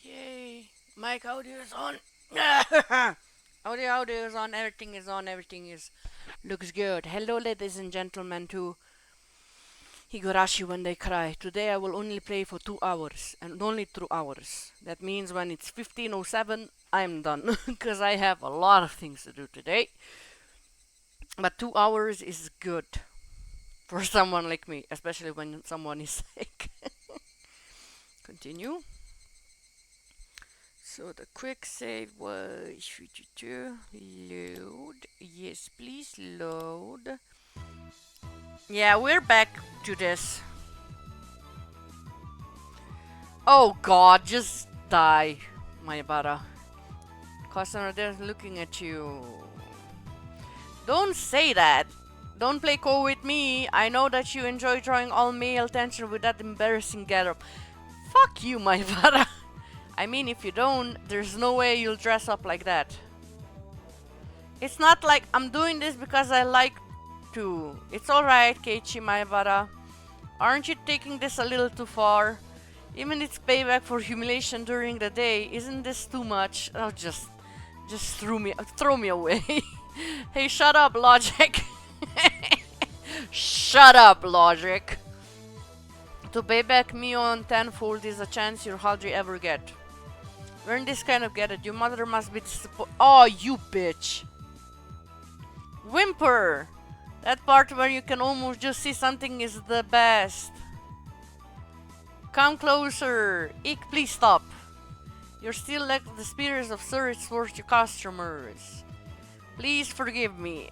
Okay. Mic audio is on. Audio is on. Everything is on. Everything is looks good. Hello, ladies and gentlemen, to Higurashi When They Cry. Today I will only play for 2 hours and only 2 hours. That means when it's 15:07, I'm done because I have a lot of things to do today. But 2 hours is good for someone like me, especially when someone is sick. Continue. So the quick save was load. Yes, please load. Yeah, we're back to this. Oh god, just die, my butter. Customer, they're looking at you. Don't say that. Don't play cool with me. I know that you enjoy drawing all male attention with that embarrassing getup. Fuck you, my butter. I mean, if you don't, there's no way you'll dress up like that. It's not like I'm doing this because I like to. It's alright, Keiichi Maebara. Aren't you taking this a little too far? Even it's payback for humiliation during the day. Isn't this too much? Oh, just throw me away. Hey, shut up, Logic. Shut up, Logic. To pay back Mion tenfold is a chance you'll hardly ever get. Learn this kind of get it. Your mother must be disappointed. Oh, you bitch. Whimper! That part where you can almost just see something is the best. Come closer. Ick, please stop. You're still like the spirits of service towards your customers. Please forgive me.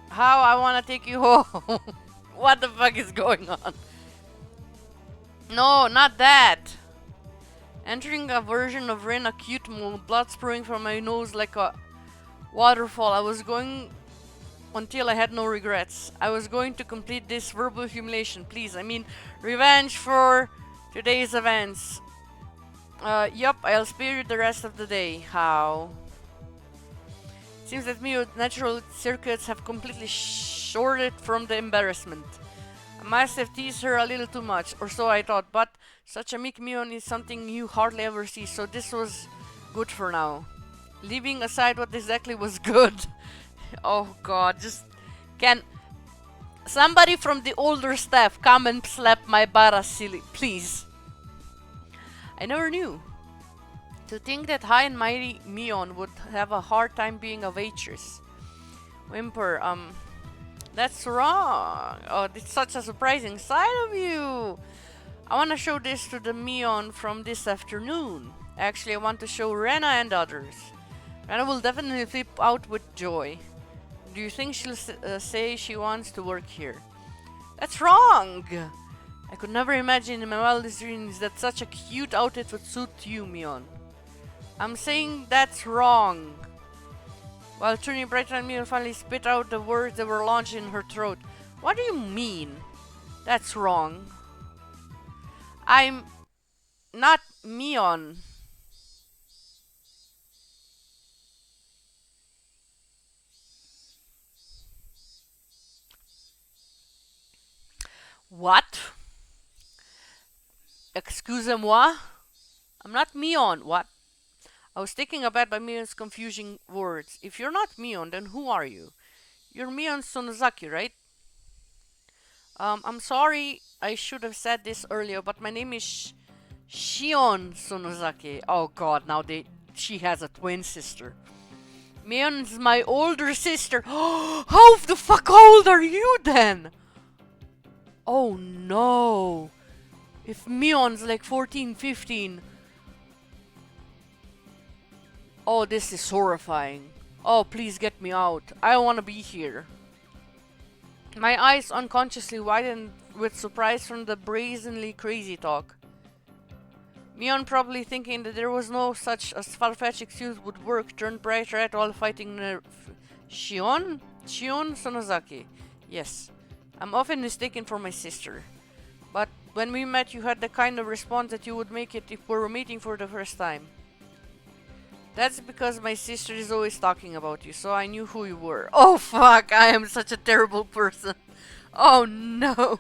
How I wanna take you home. What the fuck is going on? No, not that. Entering a version of Rena cute mode, blood spraying from my nose like a waterfall. I was going until I had no regrets. I was going to complete this verbal humiliation, please. I mean, revenge for today's events. Yup, I'll spare you the rest of the day. How? Seems that Mio's natural circuits have completely shorted from the embarrassment. I must have teased her a little too much, or so I thought, but such a meek Mion is something you hardly ever see, so this was good for now. Leaving aside what exactly was good. Oh god, just can somebody from the older staff come and slap my bara silly, please? I never knew. To think that high and mighty Mion would have a hard time being a waitress. Whimper, that's wrong. Oh, it's such a surprising side of you. I want to show this to the Mion from this afternoon. Actually, I want to show Rena and others. Rena will definitely flip out with joy. Do you think she'll say she wants to work here? That's wrong! I could never imagine in my wildest dreams that such a cute outfit would suit you, Mion. I'm saying that's wrong. While turning bright on Mion finally spit out the words that were launched in her throat. What do you mean? That's wrong. I'm not Mion. What? Excusez-moi? I'm not Mion. What? I was taken aback by Mion's confusing words. If you're not Mion, then who are you? You're Mion Sonozaki, right? I'm sorry I should have said this earlier, but my name is Shion Sonozaki. Oh god, now she has a twin sister. Mion's my older sister. How the fuck old are you then? Oh no. If Mion's like 14, 15. Oh, this is horrifying. Oh, please get me out. I don't want to be here. My eyes unconsciously widened with surprise from the brazenly crazy talk. Mion, probably thinking that there was no such a far-fetched excuse would work, turned bright red while fighting Shion? Shion Sonozaki. Yes. I'm often mistaken for my sister. But when we met, you had the kind of response that you would make it if we were meeting for the first time. That's because my sister is always talking about you, so I knew who you were. Oh fuck, I am such a terrible person. Oh no.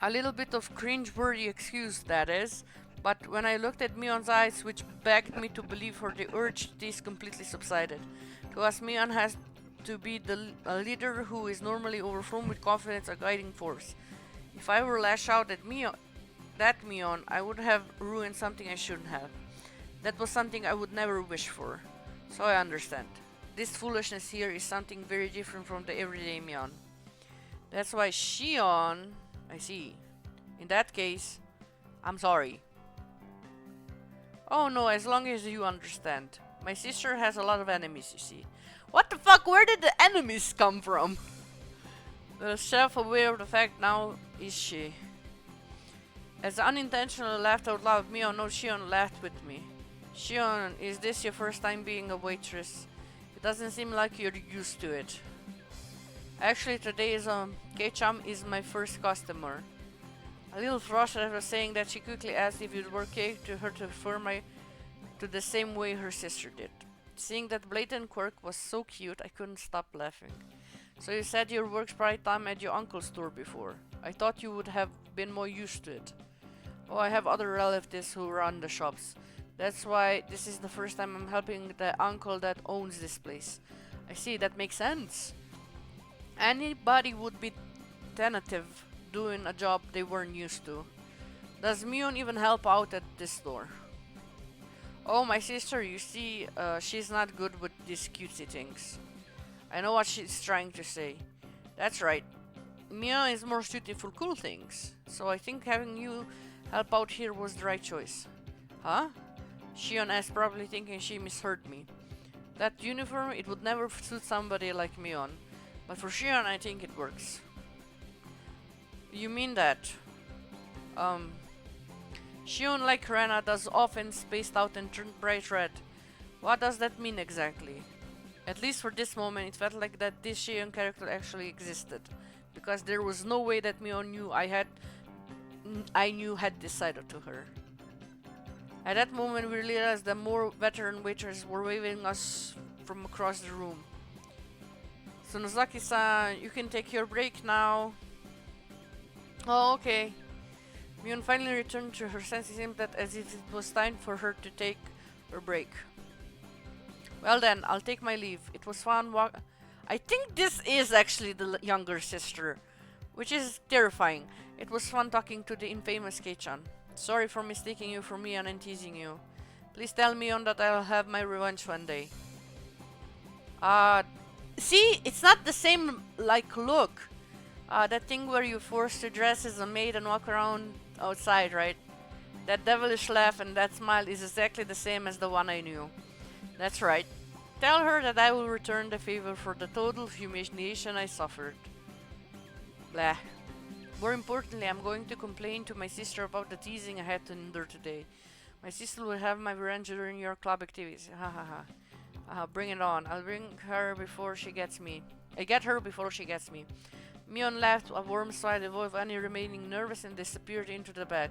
A little bit of cringe-worthy excuse, that is. But when I looked at Mion's eyes, which begged me to believe her, the urge to tease completely subsided. To us, Mion has to be a leader who is normally overflowing with confidence, a guiding force. If I were lash out at Mion, I would have ruined something I shouldn't have. That was something I would never wish for. So I understand. This foolishness here is something very different from the everyday Mion. That's why Shion... I see. In that case, I'm sorry. Oh no, as long as you understand. My sister has a lot of enemies, you see. What the fuck? Where did the enemies come from? Self-aware of the fact now is she. As I unintentionally laughed out loud, Mion, no, Shion laughed with me. Shion, is this your first time being a waitress? It doesn't seem like you're used to it. Actually, today is Kei-chan is my first customer. A little frustrated after saying that, she quickly asked if it were okay to her to refer to the same way her sister did. Seeing that blatant quirk was so cute, I couldn't stop laughing. So you said you worked part-time at your uncle's store before. I thought you would have been more used to it. Oh, I have other relatives who run the shops. That's why this is the first time I'm helping the uncle that owns this place. I see, that makes sense. Anybody would be tentative doing a job they weren't used to. Does Mion even help out at this store? Oh, my sister, you see, she's not good with these cutesy things. I know what she's trying to say. That's right. Mion is more suited for cool things. So I think having you help out here was the right choice. Huh? Shion asked, probably thinking she misheard me. That uniform, it would never suit somebody like Mion. But for Shion, I think it works. You mean that? Shion, like Rena, does often spaced out and turned bright red. What does that mean exactly? At least for this moment, it felt like that this Shion character actually existed. Because there was no way that Mion knew I knew had this side to her. At that moment, we realized that more veteran waiters were waving us from across the room. So Nozaki-san, you can take your break now. Oh, okay. Mion finally returned to her senses, seemed that as if it was time for her to take her break. Well then, I'll take my leave. It was fun I think this is actually the younger sister, which is terrifying. It was fun talking to the infamous Kei-chan. Sorry for mistaking you for Mion and teasing you. Please tell Mion that I'll have my revenge one day. See, it's not the same, like, look. That thing where you're forced to dress as a maid and walk around outside, right? That devilish laugh and that smile is exactly the same as the one I knew. That's right. Tell her that I will return the favor for the total humiliation I suffered. Blah. More importantly, I'm going to complain to my sister about the teasing I had to endure today. My sister will have my revenge during your club activities. Ha ha ha. Bring it on. I'll bring her before she gets me. I get her before she gets me. Mion laughed, a warm sigh devoid of any remaining nervous, and disappeared into the bag.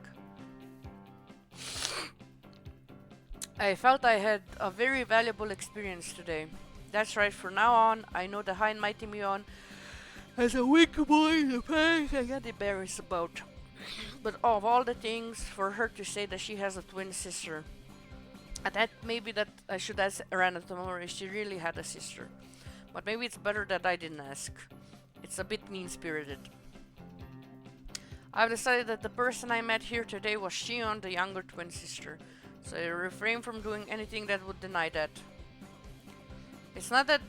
I felt I had a very valuable experience today. That's right, from now on, I know the high and mighty Mion as a weak boy in the past I get embarrassed about. But of all the things, for her to say that she has a twin sister. And that maybe that I should ask Rena tomorrow if she really had a sister. But maybe it's better that I didn't ask. It's a bit mean-spirited. I've decided that the person I met here today was Shion, the younger twin sister. So I refrain from doing anything that would deny that. It's not that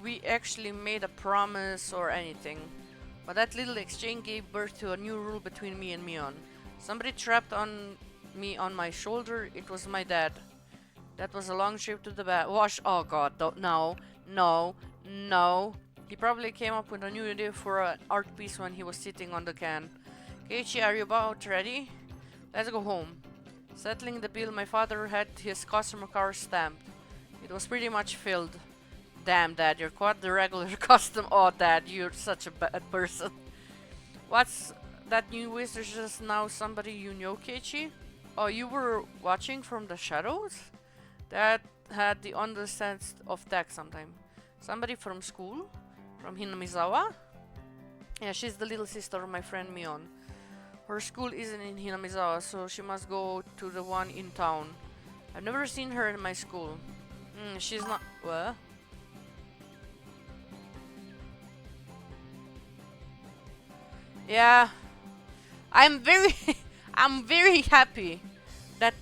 we actually made a promise or anything, but that little exchange gave birth to a new rule between me and Mion. Somebody trapped on me on my shoulder. It was my dad. That was a long trip to the wash. Oh god, no, no, no. He probably came up with a new idea for an art piece when he was sitting on the can. Keiichi, are you about ready? Let's go home. Settling the bill, my father had his customer car stamped. It was pretty much filled. Damn, Dad, you're quite the regular custom. Oh, Dad, you're such a bad person. What's that new wizard just now? Somebody you know, Keiichi? Oh, you were watching from the shadows? That had the undersense of tech sometime. Somebody from school? From Hinamizawa? Yeah, she's the little sister of my friend Mion. Her school isn't in Hinamizawa, so she must go to the one in town. I've never seen her in my school. She's not... What? Yeah. I'm very... I'm very happy that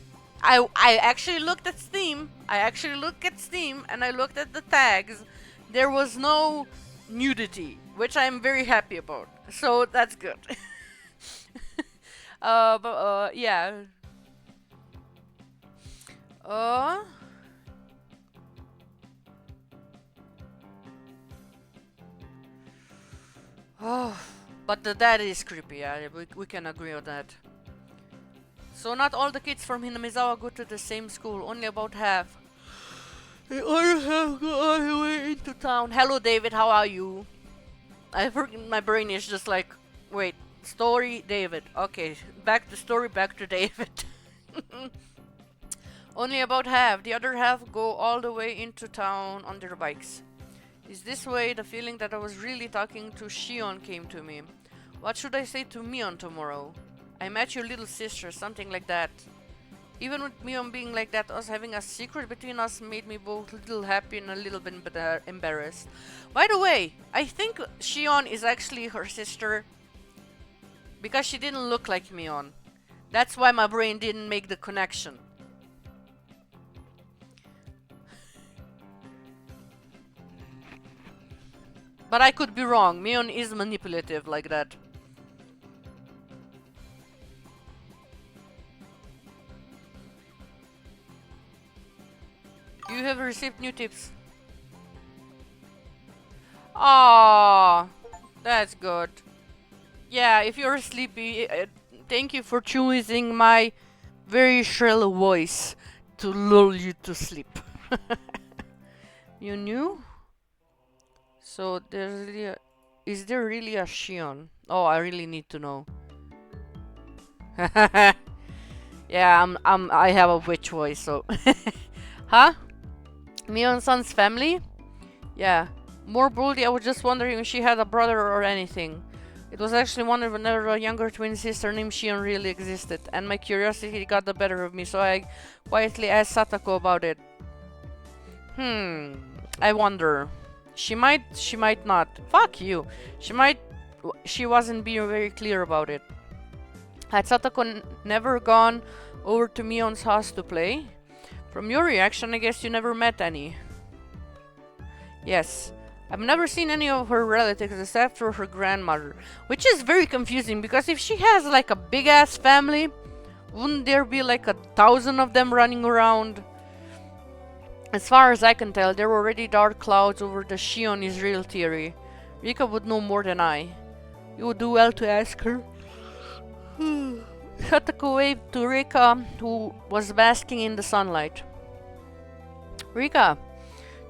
I actually looked at Steam. I actually looked at Steam and I looked at the tags. There was no nudity, which I'm very happy about. So that's good. Yeah. Uh, oh, but the dad is creepy. Yeah, we can agree on that. So not all the kids from Hinamizawa go to the same school. Only about half. The other half go all the way into town. Hello, David. How are you? I forget. My brain is just like, wait. Story, David. Okay, back to story. Back to David. Only about half. The other half go all the way into town on their bikes. Is this way the feeling that I was really talking to Shion came to me? What should I say to Mion tomorrow? I met your little sister, something like that. Even with Mion being like that, us having a secret between us made me both a little happy and a little bit embarrassed. By the way, I think Shion is actually her sister because she didn't look like Mion. That's why my brain didn't make the connection. But I could be wrong. Mion is manipulative like that. You have received new tips. Ah, that's good. Yeah, if you're sleepy, thank you for choosing my very shrill voice to lull you to sleep. You knew? So there's really is there really a Shion? Oh, I really need to know. Yeah, I have a witch voice, so. Huh? Mion-san's family? Yeah. More broadly, I was just wondering if she had a brother or anything. It was actually wondering whether a younger twin sister named Shion really existed, and my curiosity got the better of me, so I quietly asked Satako about it. I wonder. She might not. Fuck you. She wasn't being very clear about it. Had Satako never gone over to Mion's house to play? From your reaction, I guess you never met any. Yes. I've never seen any of her relatives except for her grandmother. Which is very confusing, because if she has like a big ass family, wouldn't there be like 1,000 of them running around? As far as I can tell, there were already dark clouds over the Shion Israel theory. Rika would know more than I. You would do well to ask her. Satako waved to Rika, who was basking in the sunlight. Rika,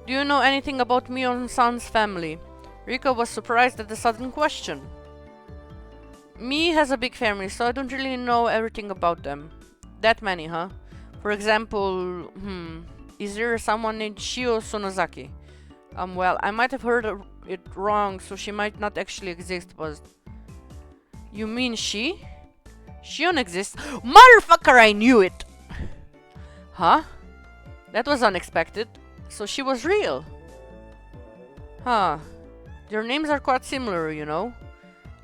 do you know anything about Mion-san's family? Rika was surprised at the sudden question. Mi has a big family, so I don't really know everything about them. That many, huh? For example, is there someone named Shio Sonozaki? Well, I might have heard it wrong, so she might not actually exist, but... You mean she? Shion exists? Motherfucker, I knew it! Huh? That was unexpected. So she was real. Huh. Their names are quite similar, you know.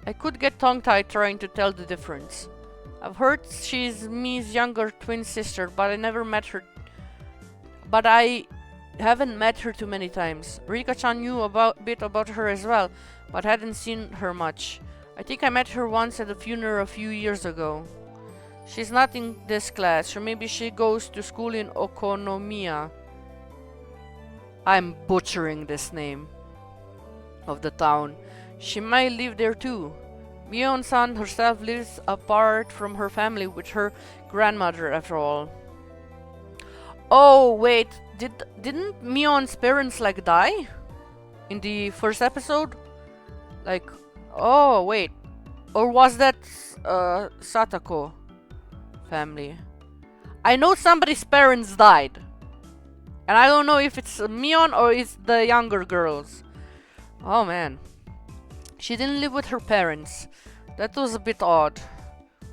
I could get tongue-tied trying to tell the difference. I've heard she's Mi's younger twin sister, but I never met her. But I haven't met her too many times. Rika-chan knew a bit about her as well, but hadn't seen her much. I think I met her once at a funeral a few years ago. She's not in this class, or maybe she goes to school in Okonomiya. I'm butchering this name of the town. She might live there too. Mion-san herself lives apart from her family with her grandmother, after all. Oh wait, didn't Mion's parents like die in the first episode? Like, oh wait, or was that Satako family? I know somebody's parents died, and I don't know if it's Mion or it's the younger girls. Oh man, she didn't live with her parents. That was a bit odd.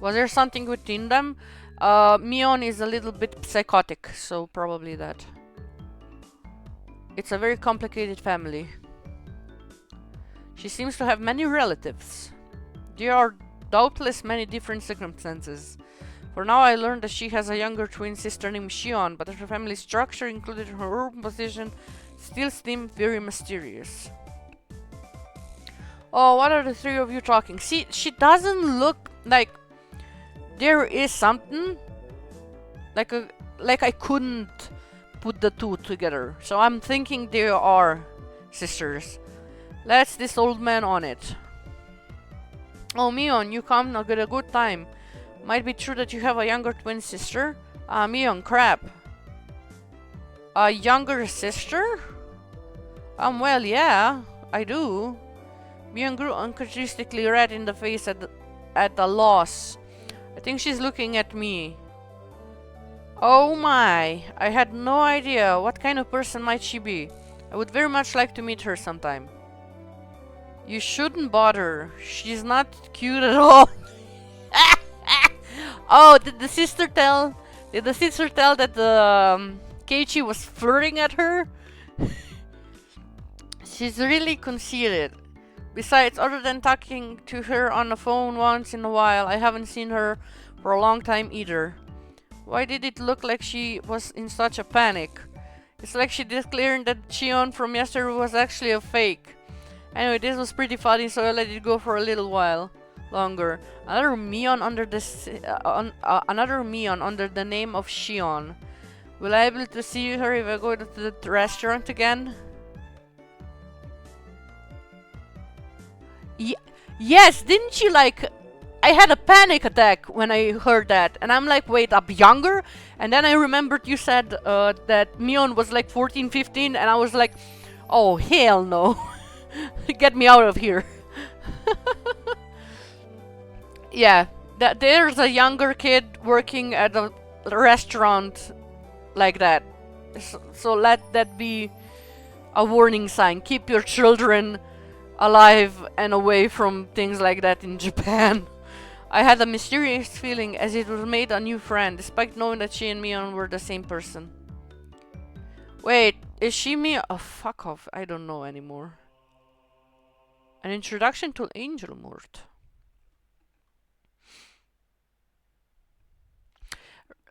Was there something within them? Mion is a little bit psychotic, so probably that. It's a very complicated family. She seems to have many relatives. There are doubtless many different circumstances. For now, I learned that she has a younger twin sister named Shion, but her family structure, including her urban position, still seem very mysterious. Oh, what are the three of you talking? See, she doesn't look like there is something like I couldn't put the two together. So I'm thinking they are sisters. Let's this old man on it. Oh, Mion, you come now get a good time. Might be true that you have a younger twin sister. Mion, crap. A younger sister? Well, yeah, I do. Mion grew uncharacteristically red in the face at the loss. I think she's looking at me. Oh my, I had no idea. What kind of person might she be? I would very much like to meet her sometime. You shouldn't bother. She's not cute at all. Oh, did the sister tell? Did the sister tell that the Keiichi was flirting at her? She's really conceited. Besides, other than talking to her on the phone once in a while, I haven't seen her for a long time either. Why did it look like she was in such a panic? It's like she declared that Shion from yesterday was actually a fake. Anyway, this was pretty funny, so I let it go for a little while longer. Another Mion under the name of Shion. Will I be able to see her if I go to the restaurant again? Yes, didn't you like... I had a panic attack when I heard that. And I'm like, wait, up younger? And then I remembered you said that Mion was like 14, 15. And I was like, oh, hell no. Get me out of here. Yeah, there's a younger kid working at a restaurant like that. So let that be a warning sign. Keep your children alive and away from things like that in Japan. I had a mysterious feeling as it was made a new friend, despite knowing that she and Mion were the same person. Wait, is she me? Oh, fuck off. I don't know anymore. An introduction to Angel Mort.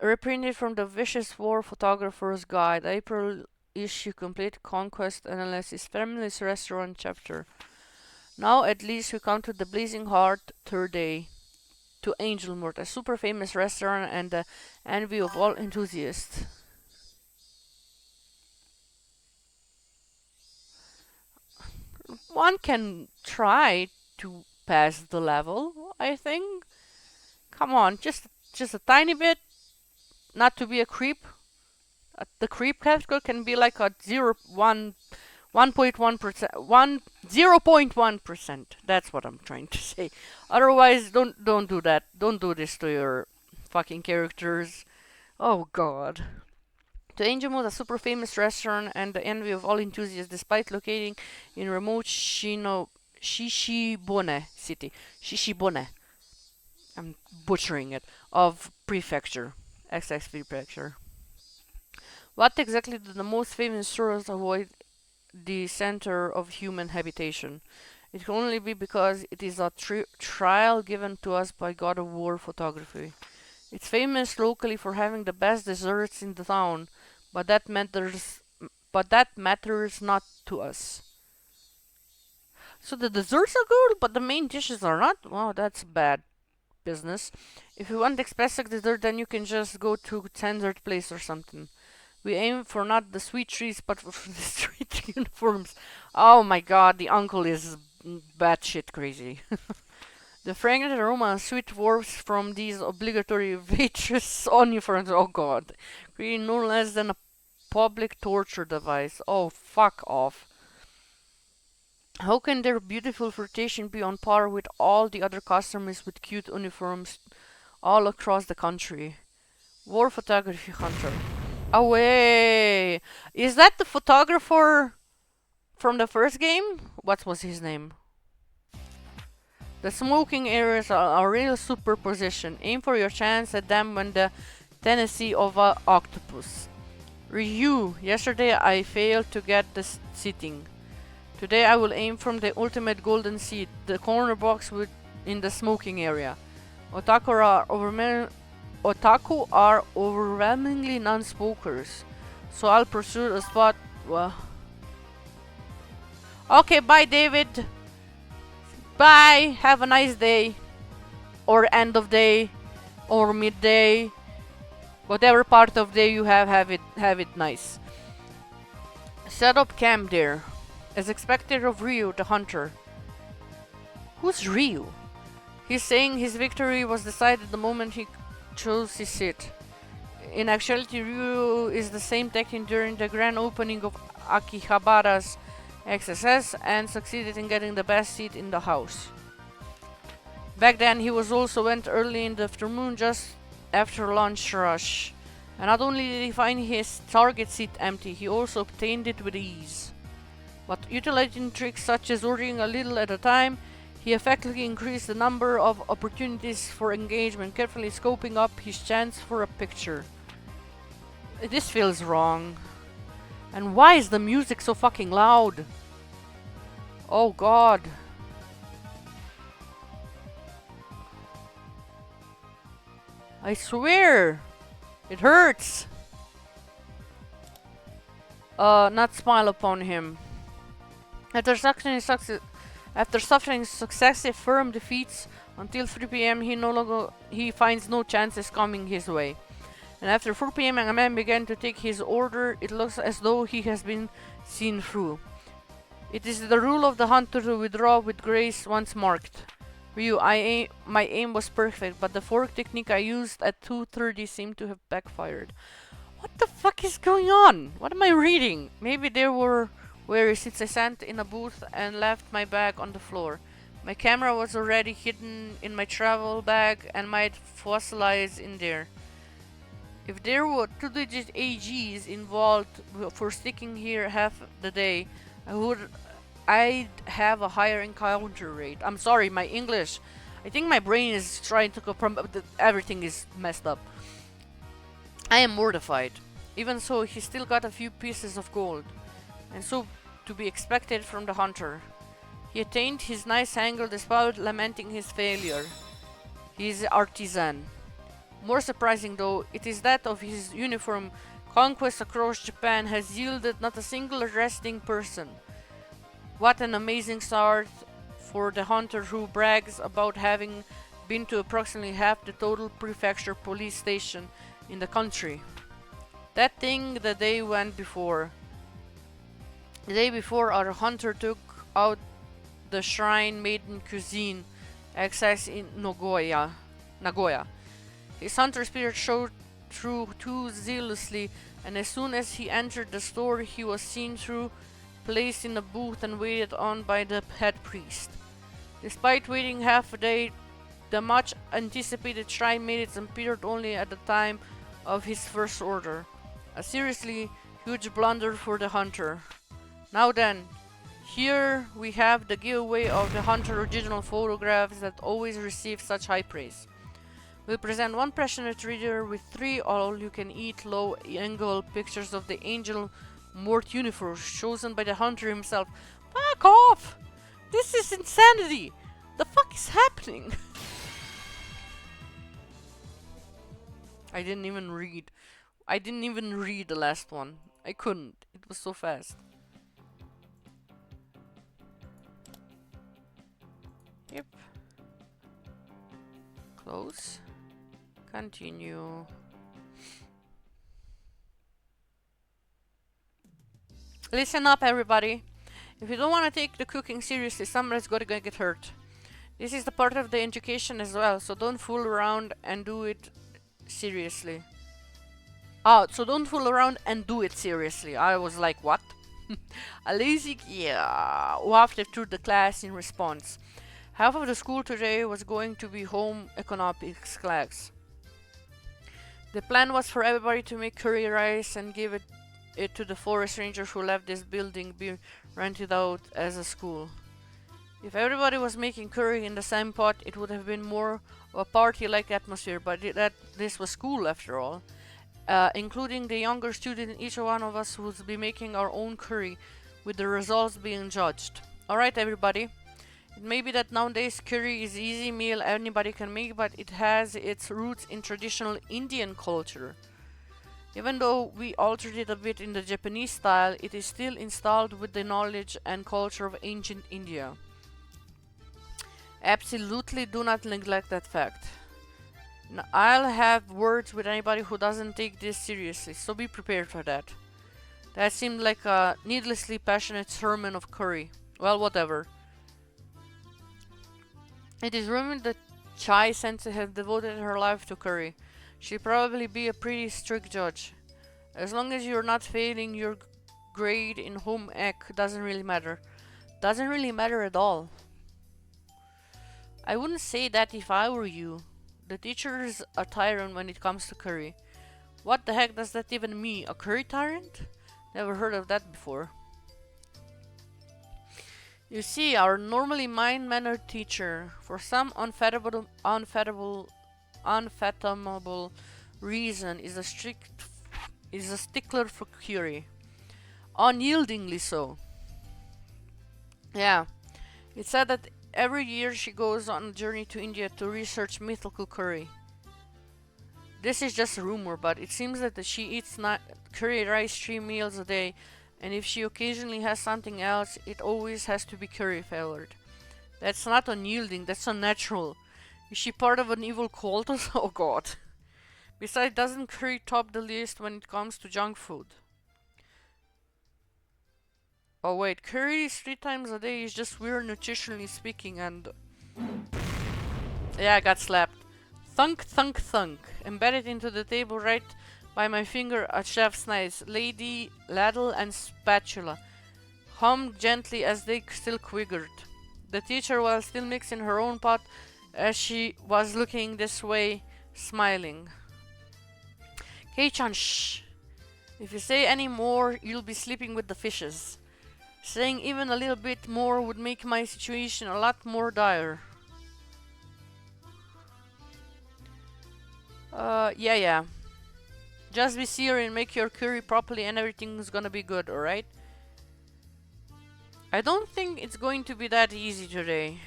Reprinted from the Vicious War Photographer's Guide, April issue, complete conquest analysis, family's restaurant chapter. Now at least we come to the Blazing Heart, third day. To Angel Mort, a super famous restaurant and the envy of all enthusiasts. One can try to pass the level, I think. Come on, just a tiny bit. Not to be a creep. The creep category can be like a 1.1%. 0.1%. That's what I'm trying to say. Otherwise, don't do that. Don't do this to your fucking characters. Oh god. The Angel Mode, a super famous restaurant and the envy of all enthusiasts, despite locating in remote Shishibone city. Shishibone. I'm butchering it. Of prefecture. XX prefecture. What exactly do the most famous stores avoid the center of human habitation? It can only be because it is a trial given to us by God of War photography. It's famous locally for having the best desserts in the town, but that matters not to us. So the desserts are good, but the main dishes are not? Wow, that's bad business. If you want expensive dessert, then you can just go to Standard Place or something. We aim for not the sweet treats, but for the street uniforms. Oh my god, the uncle is batshit crazy. The fragrant aroma and sweet warmth from these obligatory waitress uniforms, oh god, creating no less than a public torture device. Oh, fuck off. How can their beautiful flirtation be on par with all the other customers with cute uniforms all across the country? War photography hunter. Away! Is that the photographer from the first game? What was his name? The smoking areas are a real superposition. Aim for your chance at them when the Tennessee of a octopus. Ryu, yesterday I failed to get the seating. Today I will aim from the ultimate golden seat, the corner box in the smoking area. Otaku are overwhelmingly non-smokers, so I'll pursue a spot. Well, okay, bye, David. Bye. Have a nice day, or end of day, or midday. Whatever part of day you have it nice. Set up camp there, as expected of Ryu the hunter. Who's Ryu? He's saying his victory was decided the moment he chose his seat. In actuality, Ryu is the same technique during the grand opening of Akihabara's XSS and succeeded in getting the best seat in the house. Back then, he was also went early in the afternoon just after lunch rush. And not only did he find his target seat empty, he also obtained it with ease. But utilizing tricks such as ordering a little at a time, he effectively increased the number of opportunities for engagement, carefully scoping up his chance for a picture. This feels wrong. And why is the music so fucking loud? Oh god. I swear. It hurts. Not smile upon him. After suffering successive firm defeats until 3 p.m., he finds no chances coming his way. And after 4 p.m., a man began to take his order. It looks as though he has been seen through. It is the rule of the hunter to withdraw with grace once marked. Ryu, my aim was perfect, but the fork technique I used at 2:30 seemed to have backfired. What the fuck is going on? What am I reading? Maybe there were where since I sat in a booth and left my bag on the floor. My camera was already hidden in my travel bag and might fossilize in there. If there were 2-digit AGs involved for sticking here half the day, I'd have a higher encounter rate. I'm sorry, my English. I think my brain is trying to confirm that everything is messed up. I am mortified. Even so, he still got a few pieces of gold. And so, to be expected from the hunter. He attained his nice angle despite lamenting his failure. He is artisan. More surprising though, it is that of his uniform. Conquest across Japan has yielded not a single arresting person. What an amazing start for the hunter who brags about having been to approximately half the total prefecture police station in the country. That thing the day before. The day before, our hunter took out the shrine maiden cuisine access in Nagoya. His hunter spirit showed through too zealously, and as soon as he entered the store, he was seen through, placed in a booth and waited on by the head priest. Despite waiting half a day, the much anticipated shrine maidens appeared only at the time of his first order. A seriously huge blunder for the hunter. Now then, here we have the giveaway of the hunter original photographs that always receive such high praise. We'll present one passionate reader with 3 all-you-can-eat low-angle pictures of the angel Mort universe chosen by the hunter himself. Fuck off! This is insanity! The fuck is happening? I didn't even read the last one. I couldn't. It was so fast. Yep. Close. Continue. Listen up, everybody. If you don't want to take the cooking seriously, somebody's gonna get hurt. This is the part of the education as well, so don't fool around and do it seriously. So don't fool around and do it seriously. I was like, what? A lazy wafted through the class in response. Half of the school today was going to be home economics class. The plan was for everybody to make curry rice and give it to the forest rangers who left this building be rented out as a school. If everybody was making curry in the same pot, it would have been more of a party-like atmosphere, but this was school after all. Including the younger student, each one of us would be making our own curry, with the results being judged. Alright, everybody. It may be that nowadays curry is an easy meal anybody can make, but it has its roots in traditional Indian culture. Even though we altered it a bit in the Japanese style, it is still installed with the knowledge and culture of ancient India. Absolutely do not neglect that fact. Now, I'll have words with anybody who doesn't take this seriously, so be prepared for that. That seemed like a needlessly passionate sermon of curry. Well, whatever. It is rumored that Chai Sensei has devoted her life to curry. She'd probably be a pretty strict judge. As long as you're not failing your grade in home ec, doesn't really matter. Doesn't really matter at all. I wouldn't say that if I were you. The teacher's a tyrant when it comes to curry. What the heck does that even mean? A curry tyrant? Never heard of that before. You see, our normally mild-mannered teacher, for some unfathomable reason, is a stickler for curry. Unyieldingly so. Yeah, it's said that every year she goes on a journey to India to research mythical curry. This is just a rumor, but it seems that she eats curry rice 3 meals a day, and if she occasionally has something else, it always has to be curry flavored. That's not unyielding, that's unnatural. Is she part of an evil cult? Oh god. Besides, doesn't curry top the list when it comes to junk food? Oh wait, curry 3 times a day is just weird nutritionally speaking, and... yeah, I got slapped. Thunk, thunk, thunk. Embedded into the table right by my finger a chef's knives, lady, ladle, and spatula. Hummed gently as they still quivered. The teacher was still mixing her own pot as she was looking this way, smiling. Kei-chan, shh! If you say any more, you'll be sleeping with the fishes. Saying even a little bit more would make my situation a lot more dire. Yeah. Just be serious and make your curry properly and everything's gonna be good, alright? I don't think it's going to be that easy today.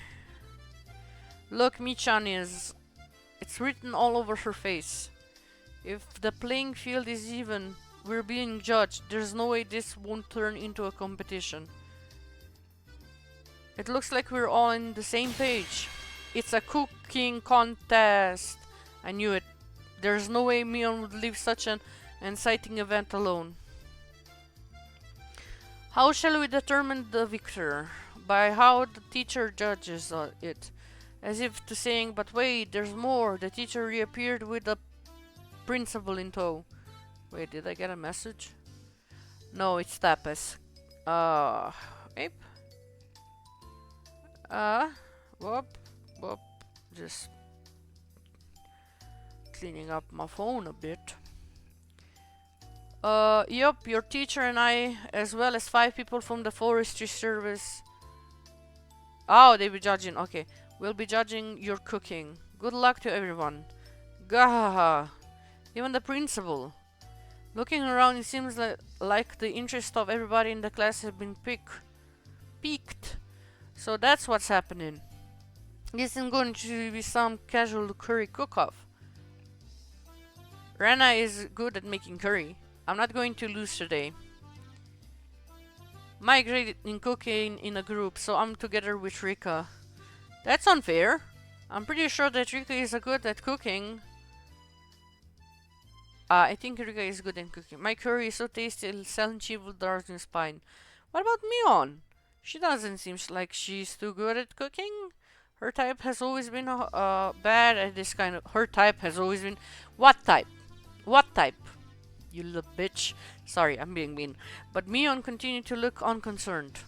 Look, Michan is... it's written all over her face. If the playing field is even, we're being judged. There's no way this won't turn into a competition. It looks like we're all on the same page. It's a cooking contest. I knew it. There's no way Mion would leave such an exciting event alone. How shall we determine the victor? By how the teacher judges it. As if to saying, but wait, there's more. The teacher reappeared with the principal in tow. Wait, did I get a message? No, it's Tapas. Ape? Whoop. Just cleaning up my phone a bit. Yup, your teacher and I, as well as 5 people from the forestry service. Oh, they be judging. Okay, we'll be judging your cooking. Good luck to everyone. Gahaha. Even the principal. Looking around, it seems like the interest of everybody in the class has been piqued. So that's what's happening. This isn't going to be some casual curry cook-off. Rena is good at making curry. I'm not going to lose today. My grade in cooking in a group, so I'm together with Rika. That's unfair. I'm pretty sure that Rika is good at cooking. I think Rika is good at cooking. My curry is so tasty it'll send chival darts in spine. What about Mion? She doesn't seem like she's too good at cooking. Her type has always been bad at this kind of... Her type has always been... What type? What type? You little bitch. Sorry, I'm being mean. But Mion continued to look unconcerned.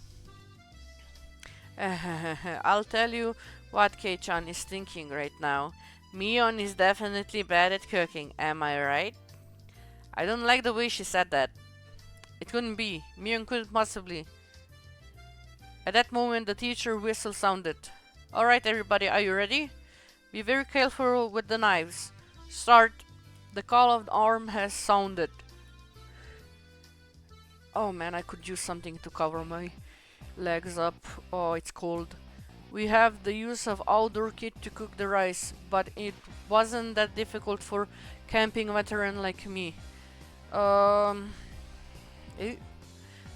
I'll tell you what Kei-chan is thinking right now. Mion is definitely bad at cooking, am I right? I don't like the way she said that. It couldn't be. Mion couldn't possibly. At that moment, the teacher whistle sounded. Alright, everybody, are you ready? Be very careful with the knives. Start. The call of the arm has sounded. Oh man, I could use something to cover my legs up. Oh, it's cold. We have the use of outdoor kit to cook the rice, but it wasn't that difficult for camping veteran like me.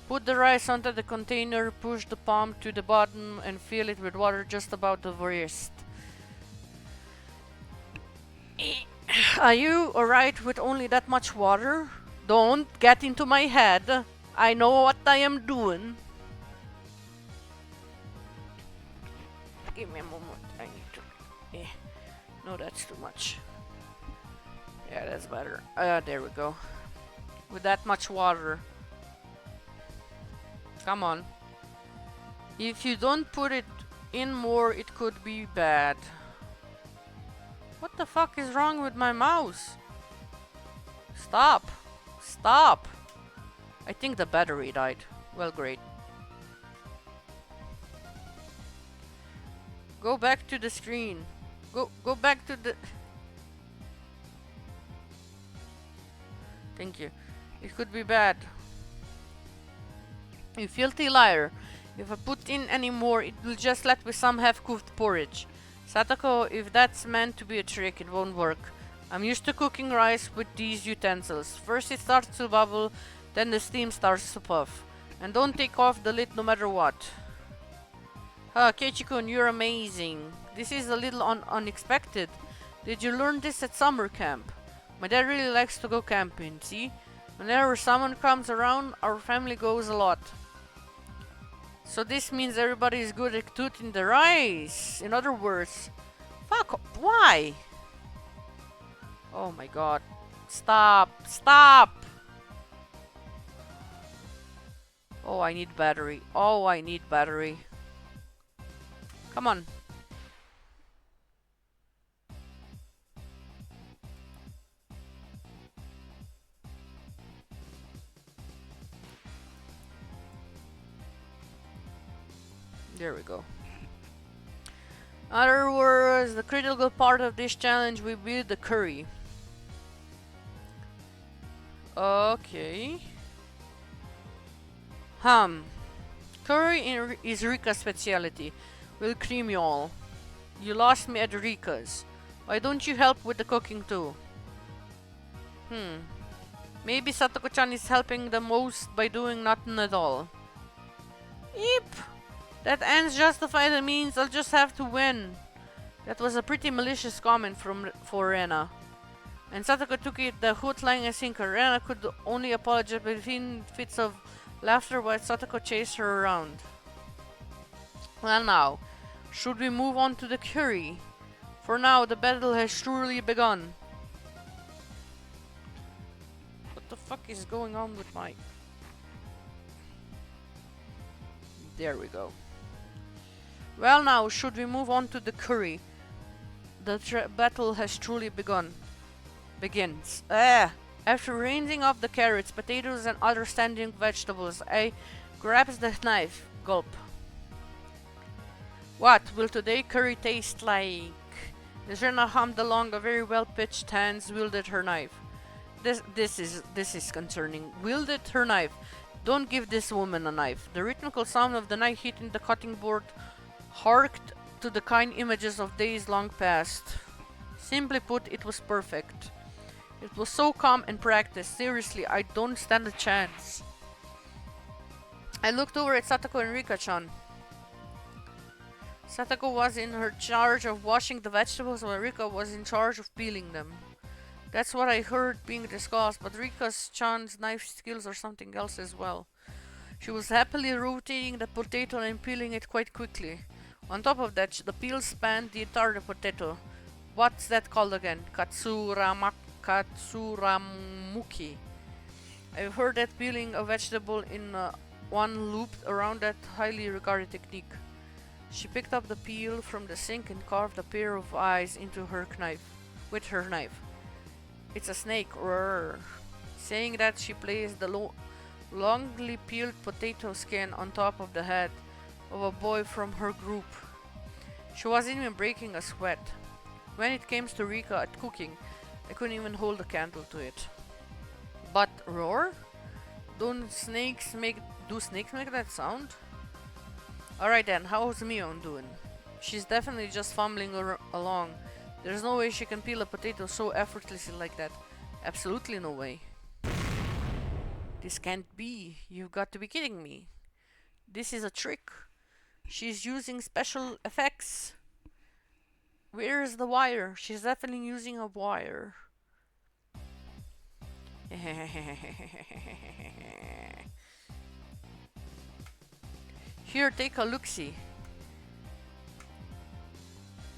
Put the rice onto the container, push the palm to the bottom and fill it with water just about the wrist. Are you alright with only that much water? Don't get into my head. I know what I am doing. Give me a moment. I need to... No, that's too much. Yeah, that's better. There we go. With that much water. Come on. If you don't put it in more, it could be bad. What the fuck is wrong with my mouse? Stop. Stop. I think the battery died. Well, great. Go back to the screen. Go back to the... Thank you. It could be bad. You filthy liar. If I put in any more, it will just let with some half-cooked porridge. Satoko, if that's meant to be a trick, it won't work. I'm used to cooking rice with these utensils. First it starts to bubble, then the steam starts to puff. And don't take off the lid no matter what. Keiichi-kun, you're amazing. This is a little unexpected. Did you learn this at summer camp? My dad really likes to go camping, see? Whenever someone comes around, our family goes a lot. So this means everybody is good at cooking the rice. In other words, fuck, why? Oh my god. Stop, stop! Oh, I need battery. Oh, I need battery. Come on. There we go. In other words, the critical part of this challenge will be the curry. Okay. Curry is Rika's specialty. We'll cream you all. You lost me at Rika's. Why don't you help with the cooking too? Maybe Satoko-chan is helping the most by doing nothing at all. Eep! That ends justify the means, I'll just have to win. That was a pretty malicious comment for Rena. And Satoko took it the hoot lying a sinker. Rena could only apologize between fits of laughter while Satoko chased her around. Well now, should we move on to the curry? For now, the battle has truly begun. What the fuck is going on with my... There we go. Well now, should we move on to the curry? The battle has truly begun. Begins. After rinsing off the carrots, potatoes and other standing vegetables, I grabs the knife. Gulp. What will today curry taste like? As Rena hummed along, a very well-pitched hands wielded her knife. This is concerning. Wielded her knife. Don't give this woman a knife. The rhythmical sound of the knife hitting the cutting board harked to the kind images of days long past. Simply put, it was perfect. It was so calm and practiced. Seriously, I don't stand a chance. I looked over at Satoko and Rika-chan. Satoko was in her charge of washing the vegetables while Rika was in charge of peeling them. That's what I heard being discussed, but Rika-chan's knife skills are something else as well. She was happily rotating the potato and peeling it quite quickly. On top of that, the peel spanned the entire potato. What's that called again? Katsuramuki. I've heard that peeling a vegetable in one loop around that highly regarded technique. She picked up the peel from the sink and carved a pair of eyes into her knife with her knife. It's a snake, roar. Saying that, she placed the longly peeled potato skin on top of the head of a boy from her group. She wasn't even breaking a sweat. When it came to Rika at cooking, I couldn't even hold a candle to it. But roar? Do snakes make that sound? Alright then, how's Mion doing? She's definitely just fumbling along. There's no way she can peel a potato so effortlessly like that. Absolutely no way. This can't be. You've got to be kidding me. This is a trick. She's using special effects. Where's the wire? She's definitely using a wire. Here, take a look-see.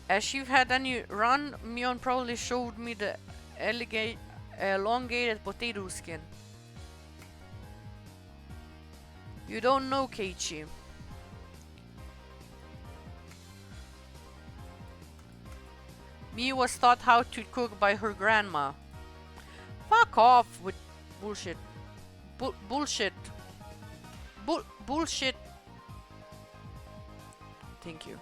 As she had any run, Mion probably showed me the elongated potato skin. You don't know, Keiichi. Mi was taught how to cook by her grandma. Fuck off with bullshit. Bullshit. Bullshit. Thank you.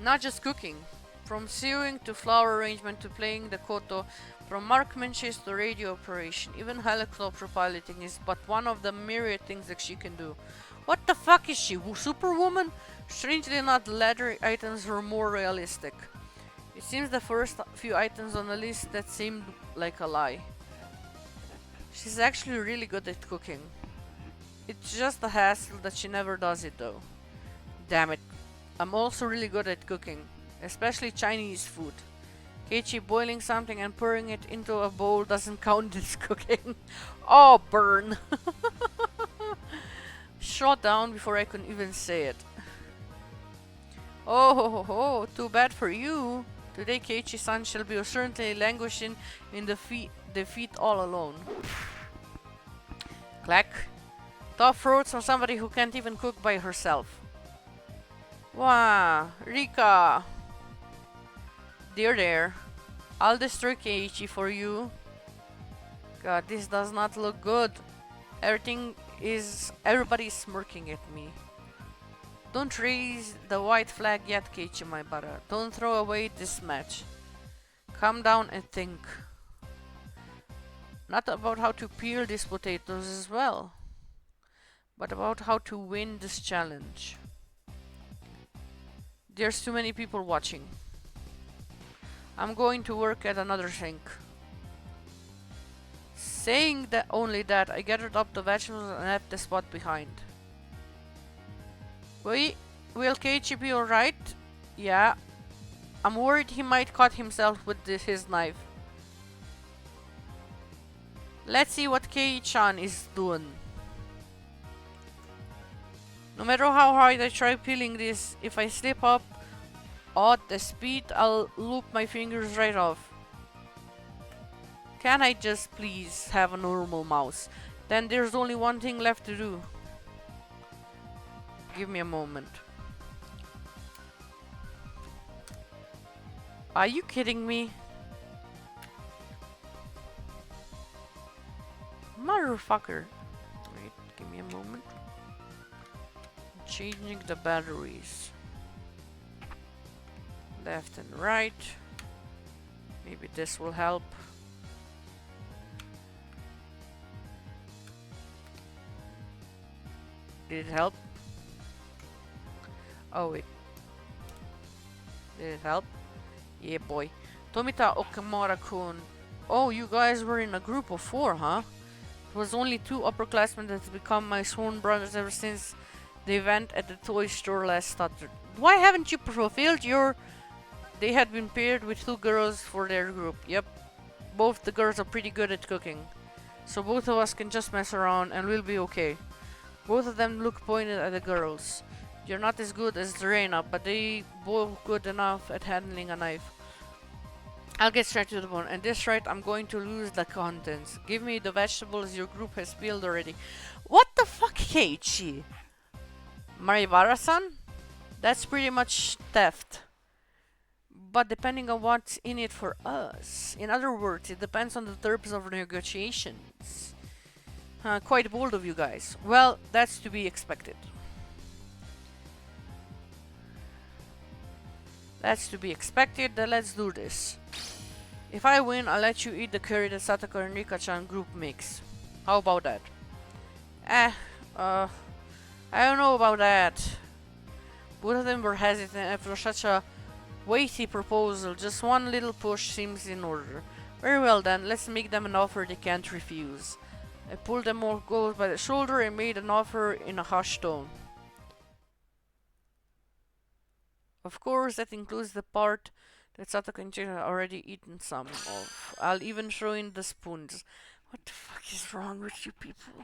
Not just cooking. From sewing to flower arrangement to playing the koto, from marksmanship to radio operation, even helicopter piloting is but one of the myriad things that she can do. What the fuck is she, Superwoman? Strangely enough, the latter items were more realistic. It seems the first few items on the list that seemed like a lie. She's actually really good at cooking. It's just a hassle that she never does it though. Damn it. I'm also really good at cooking, especially Chinese food. Keiichi, boiling something and pouring it into a bowl doesn't count as cooking. Oh, burn. Shot down before I could even say it. Oh, too bad for you. Today Keiichi-san shall be certainly languishing in defeat all alone. Clack. Tough roads from somebody who can't even cook by herself. Wow, Rika. There. I'll destroy Keiichi for you. God, this does not look good. Everybody's smirking at me. Don't raise the white flag yet, Keiichi, my brother. Don't throw away this match. Calm down and think. Not about how to peel these potatoes as well, but about how to win this challenge. There's too many people watching. I'm going to work at another sink. Saying that only that, I gathered up the vegetables and left the spot behind. Wait, will Keiichi be alright? Yeah. I'm worried he might cut himself with his knife. Let's see what Kei-chan is doing. No matter how hard I try peeling this, if I slip up at the speed, I'll loop my fingers right off. Can I just please have a normal mouse? Then there's only one thing left to do. Give me a moment. Are you kidding me? Motherfucker. Wait, give me a moment. Changing the batteries. Left and right. Maybe this will help. Did it help? Oh wait. Did it help? Yeah, boy. Tomita Okamura-kun. Oh, you guys were in a group of 4, huh? It was only 2 upperclassmen that have become my sworn brothers ever since the event at the toy store last Saturday. Why haven't you fulfilled your... They had been paired with 2 girls for their group. Yep. Both the girls are pretty good at cooking. So both of us can just mess around and we'll be okay. Both of them look pointed at the girls. You're not as good as Rena, but they both good enough at handling a knife. I'll get straight to the point. And this right, I'm going to lose the contents. Give me the vegetables your group has peeled already. What the fuck, Keiichi? Maribara-san? That's pretty much theft. But depending on what's in it for us. In other words, it depends on the terms of negotiations. Quite bold of you guys. Well, that's to be expected. That's to be expected, then let's do this. If I win, I'll let you eat the curry that Sataka and Rika-chan group makes. How about that? I don't know about that. Both of them were hesitant after such a weighty proposal. Just one little push seems in order. Very well then, let's make them an offer they can't refuse. I pulled them all both by the shoulder and made an offer in a hushed tone. Of course, that includes the part that Sataka and Jin had already eaten some of. I'll even throw in the spoons. What the fuck is wrong with you people?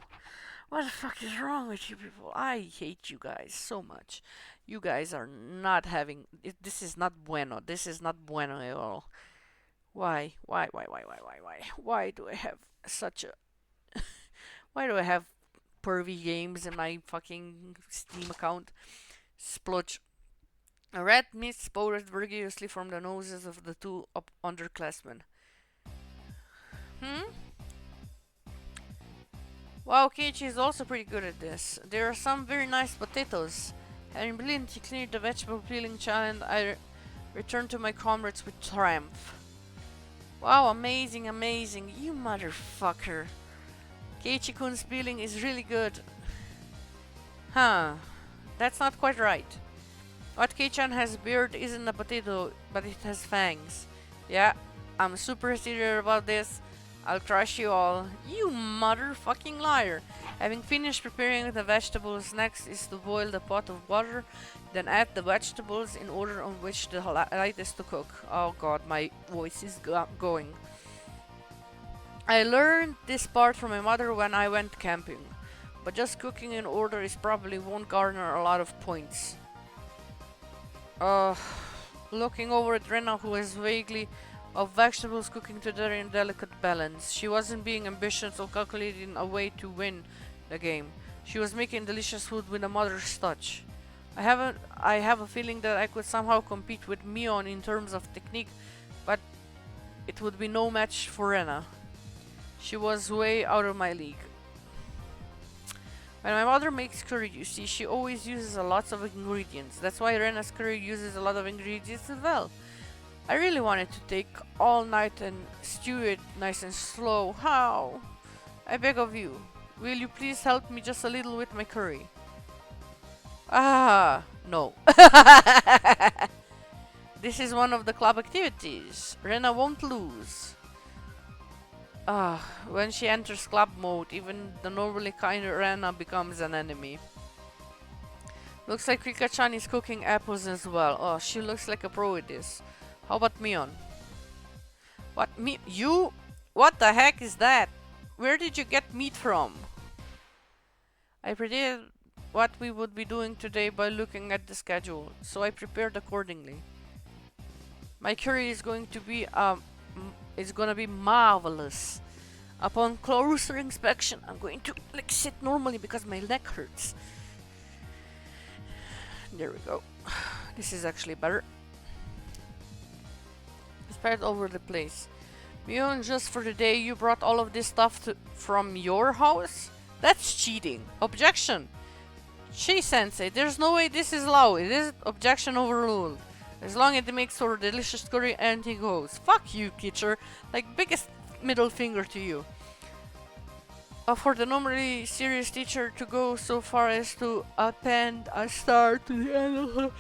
What the fuck is wrong with you people? I hate you guys so much. You guys are not having... This is not bueno. This is not bueno at all. Why? Why? Why do I have such a... Why do I have pervy games in my fucking Steam account? Splodge. A red mist spouted vigorously from the noses of the two underclassmen. Wow, Keiichi is also pretty good at this. There are some very nice potatoes. Having brilliantly cleared the vegetable peeling challenge, I returned to my comrades with triumph. Wow, amazing, amazing. You motherfucker. Keiichi-kun's peeling is really good. Huh. That's not quite right. What Kei-chan has beard isn't a potato, but it has fangs. Yeah, I'm super serious about this. I'll crush you all. You motherfucking liar. Having finished preparing the vegetables, next is to boil the pot of water, then add the vegetables in order on which the light is to cook. Oh god, my voice is going. I learned this part from my mother when I went camping, but just cooking in order is probably won't garner a lot of points. Looking over at Rena, who has vaguely of vegetables cooking together in delicate balance. She wasn't being ambitious or calculating a way to win the game. She was making delicious food with a mother's touch. I have a feeling that I could somehow compete with Mion in terms of technique, but it would be no match for Rena. She was way out of my league. When my mother makes curry, you see, she always uses a lot of ingredients. That's why Rena's curry uses a lot of ingredients as well. I really wanted to take all night and stew it nice and slow. How? I beg of you. Will you please help me just a little with my curry? Ah, no. This is one of the club activities. Rena won't lose. When she enters club mode, even the normally kind Rena becomes an enemy. Looks like Rika-chan is cooking apples as well. Oh, she looks like a pro at this. How about Mion? What, you? What the heck is that? Where did you get meat from? I predicted what we would be doing today by looking at the schedule, so I prepared accordingly. My curry is going to be marvelous. Upon closer inspection, I'm going to sit normally because my neck hurts. There we go. This is actually better. Spread over the place. Mion, just for the day you brought all of this stuff from your house? That's cheating. Objection. Sensei, there's no way this is allowed. It is objection overruled. As long as it makes for delicious curry, anything goes. Fuck you, teacher. Like, biggest middle finger to you. For the normally serious teacher to go so far as to append a star to the end of her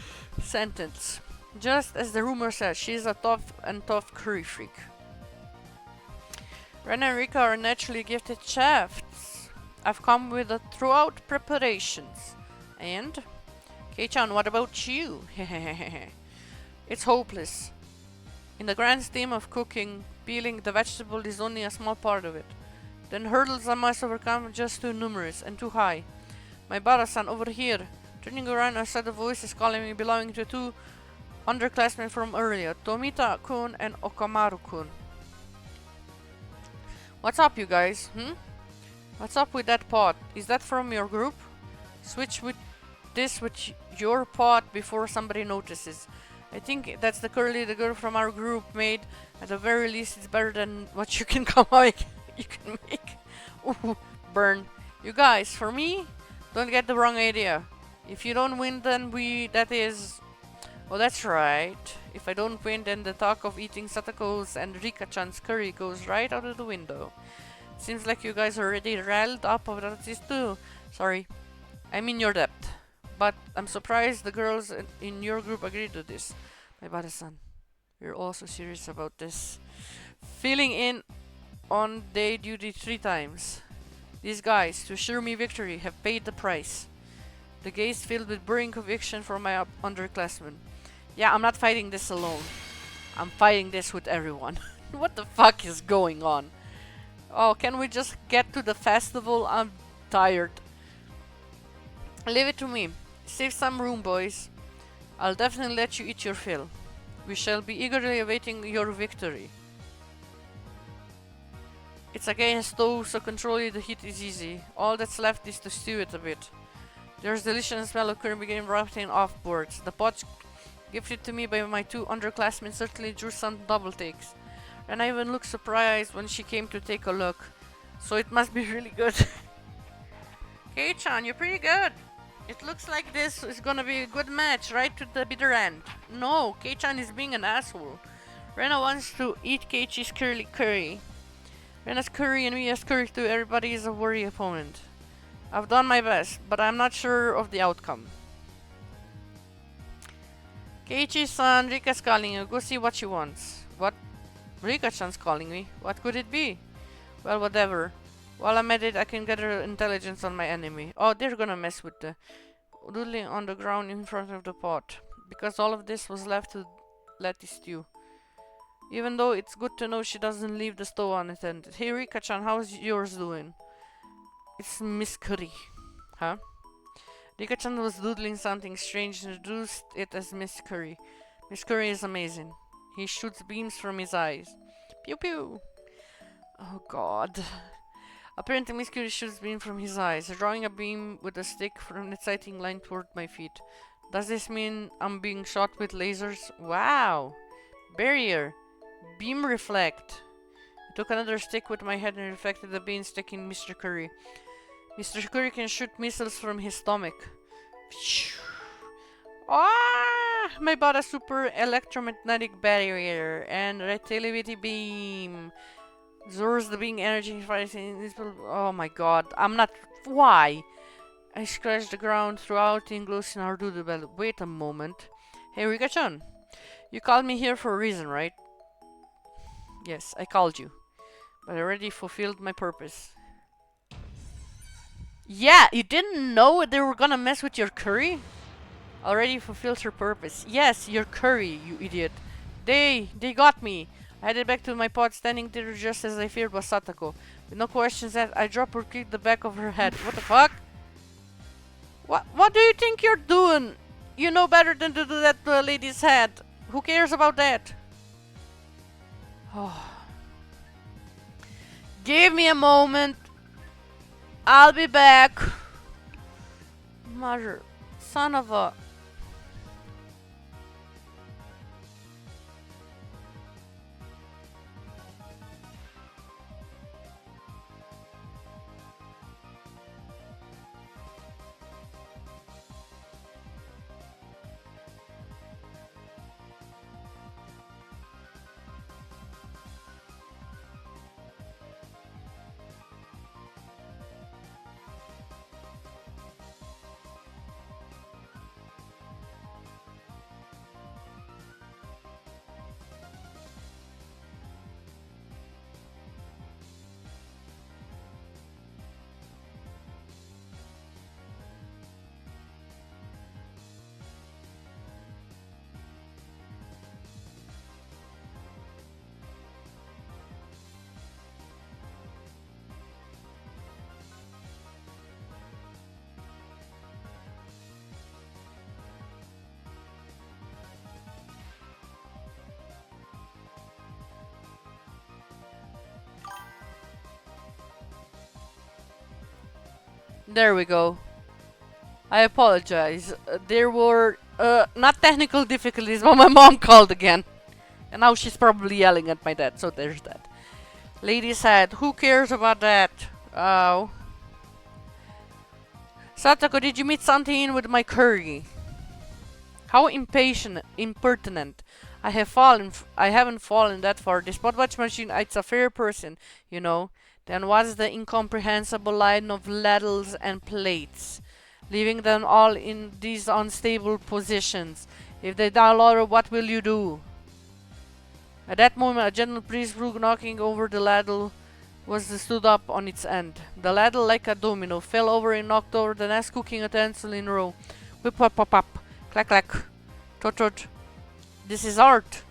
sentence. Just as the rumor says, she's a tough curry freak. Rena and Rika are naturally gifted chefs. I've come with the throughout preparations. And? Kei-chan, what about you? It's hopeless. In the grand scheme of cooking, peeling the vegetable is only a small part of it. Then hurdles I must overcome are just too numerous and too high. My Bara-san over here. Turning around, I saw the voices calling me, belonging to two underclassmen from earlier, Tomita-kun and Okamaru-kun. What's up, you guys? What's up with that pot? Is that from your group? Switch with this with your pot before somebody notices. I think that's the curly the girl from our group made. At the very least, it's better than what you can make. Ooh, burn. You guys, for me, don't get the wrong idea. If you don't win, then Oh, that's right. If I don't win, then the talk of eating Satako's and Rika-chan's curry goes right out of the window. Seems like you guys are already riled up about this too. Sorry, I'm in your debt. But I'm surprised the girls in your group agreed to this. My bada-san, we're also serious about this. Filling in on day duty 3 times. These guys, to assure me victory, have paid the price. The gaze filled with burning conviction for my underclassmen. Yeah, I'm not fighting this alone. I'm fighting this with everyone. What the fuck is going on? Oh, can we just get to the festival? I'm tired. Leave it to me. Save some room, boys. I'll definitely let you eat your fill. We shall be eagerly awaiting your victory. It's against stove, so controlling the heat is easy. All that's left is to stew it a bit. There's delicious smell of curry beginning wafting offboards. The pot gifted to me by my 2 underclassmen certainly drew some double takes. And I even looked surprised when she came to take a look. So it must be really good. Kei-chan, you're pretty good. It looks like this is gonna be a good match right to the bitter end. No, Kei-chan is being an asshole. Rena wants to eat Keiichi's curry. Rena's curry and Mia's curry too. Everybody is a worthy opponent. I've done my best, but I'm not sure of the outcome. Keiichi-san, Rika's calling you. Go see what she wants. What? Rika-chan's calling me. What could it be? Well, whatever. While I'm at it, I can gather intelligence on my enemy. Oh, they're gonna mess with the doodling on the ground in front of the pot. Because all of this was left to let it stew. Even though it's good to know she doesn't leave the stove unattended. Hey Rika-chan, how's yours doing? It's Miss Curry. Huh? Rika-chan was doodling something strange and introduced it as Miss Curry. Miss Curry is amazing. He shoots beams from his eyes. Pew pew! Oh god. Apparently Miss Curry shoots beam from his eyes, drawing a beam with a stick from an exciting line toward my feet. Does this mean I'm being shot with lasers? Wow! Barrier! Beam reflect! I took another stick with my head and reflected the beam sticking Mr. Curry. Mr. Curry can shoot missiles from his stomach. Ah! My bought a super electromagnetic barrier and relativity beam. Absorbs the beam energy fighting. Oh my god. I'm not. Why? I scratched the ground throughout engrossing our doodle bell. Wait a moment. Hey Rika-chan. You called me here for a reason, right? Yes, I called you. But I already fulfilled my purpose. Yeah, you didn't know they were gonna mess with your curry? Already fulfilled her purpose. Yes, your curry, you idiot. They got me. I headed back to my pod, standing there just as I feared was Satako. With no questions asked, I dropped or kicked the back of her head. What the fuck? What do you think you're doing? You know better than to do that to a lady's head. Who cares about that? Oh. Give me a moment. I'll be back. Mother. Son of a... There we go. I apologize. There were not technical difficulties, but my mom called again. And now she's probably yelling at my dad, so there's that. Lady said, who cares about that? Oh. Satako, did you meet something with my curry? How impatient, impertinent. I haven't fallen that far. The spot watch machine, it's a fair person, you know. Then what's the incomprehensible line of ladles and plates? Leaving them all in these unstable positions. If they die, Laura, what will you do? At that moment, a gentle breeze blew, knocking over the ladle was stood up on its end. The ladle, like a domino, fell over and knocked over the next cooking utensil in a row. Whip, pop, pop, pop. Clack, clack. Tot, tot. This is art.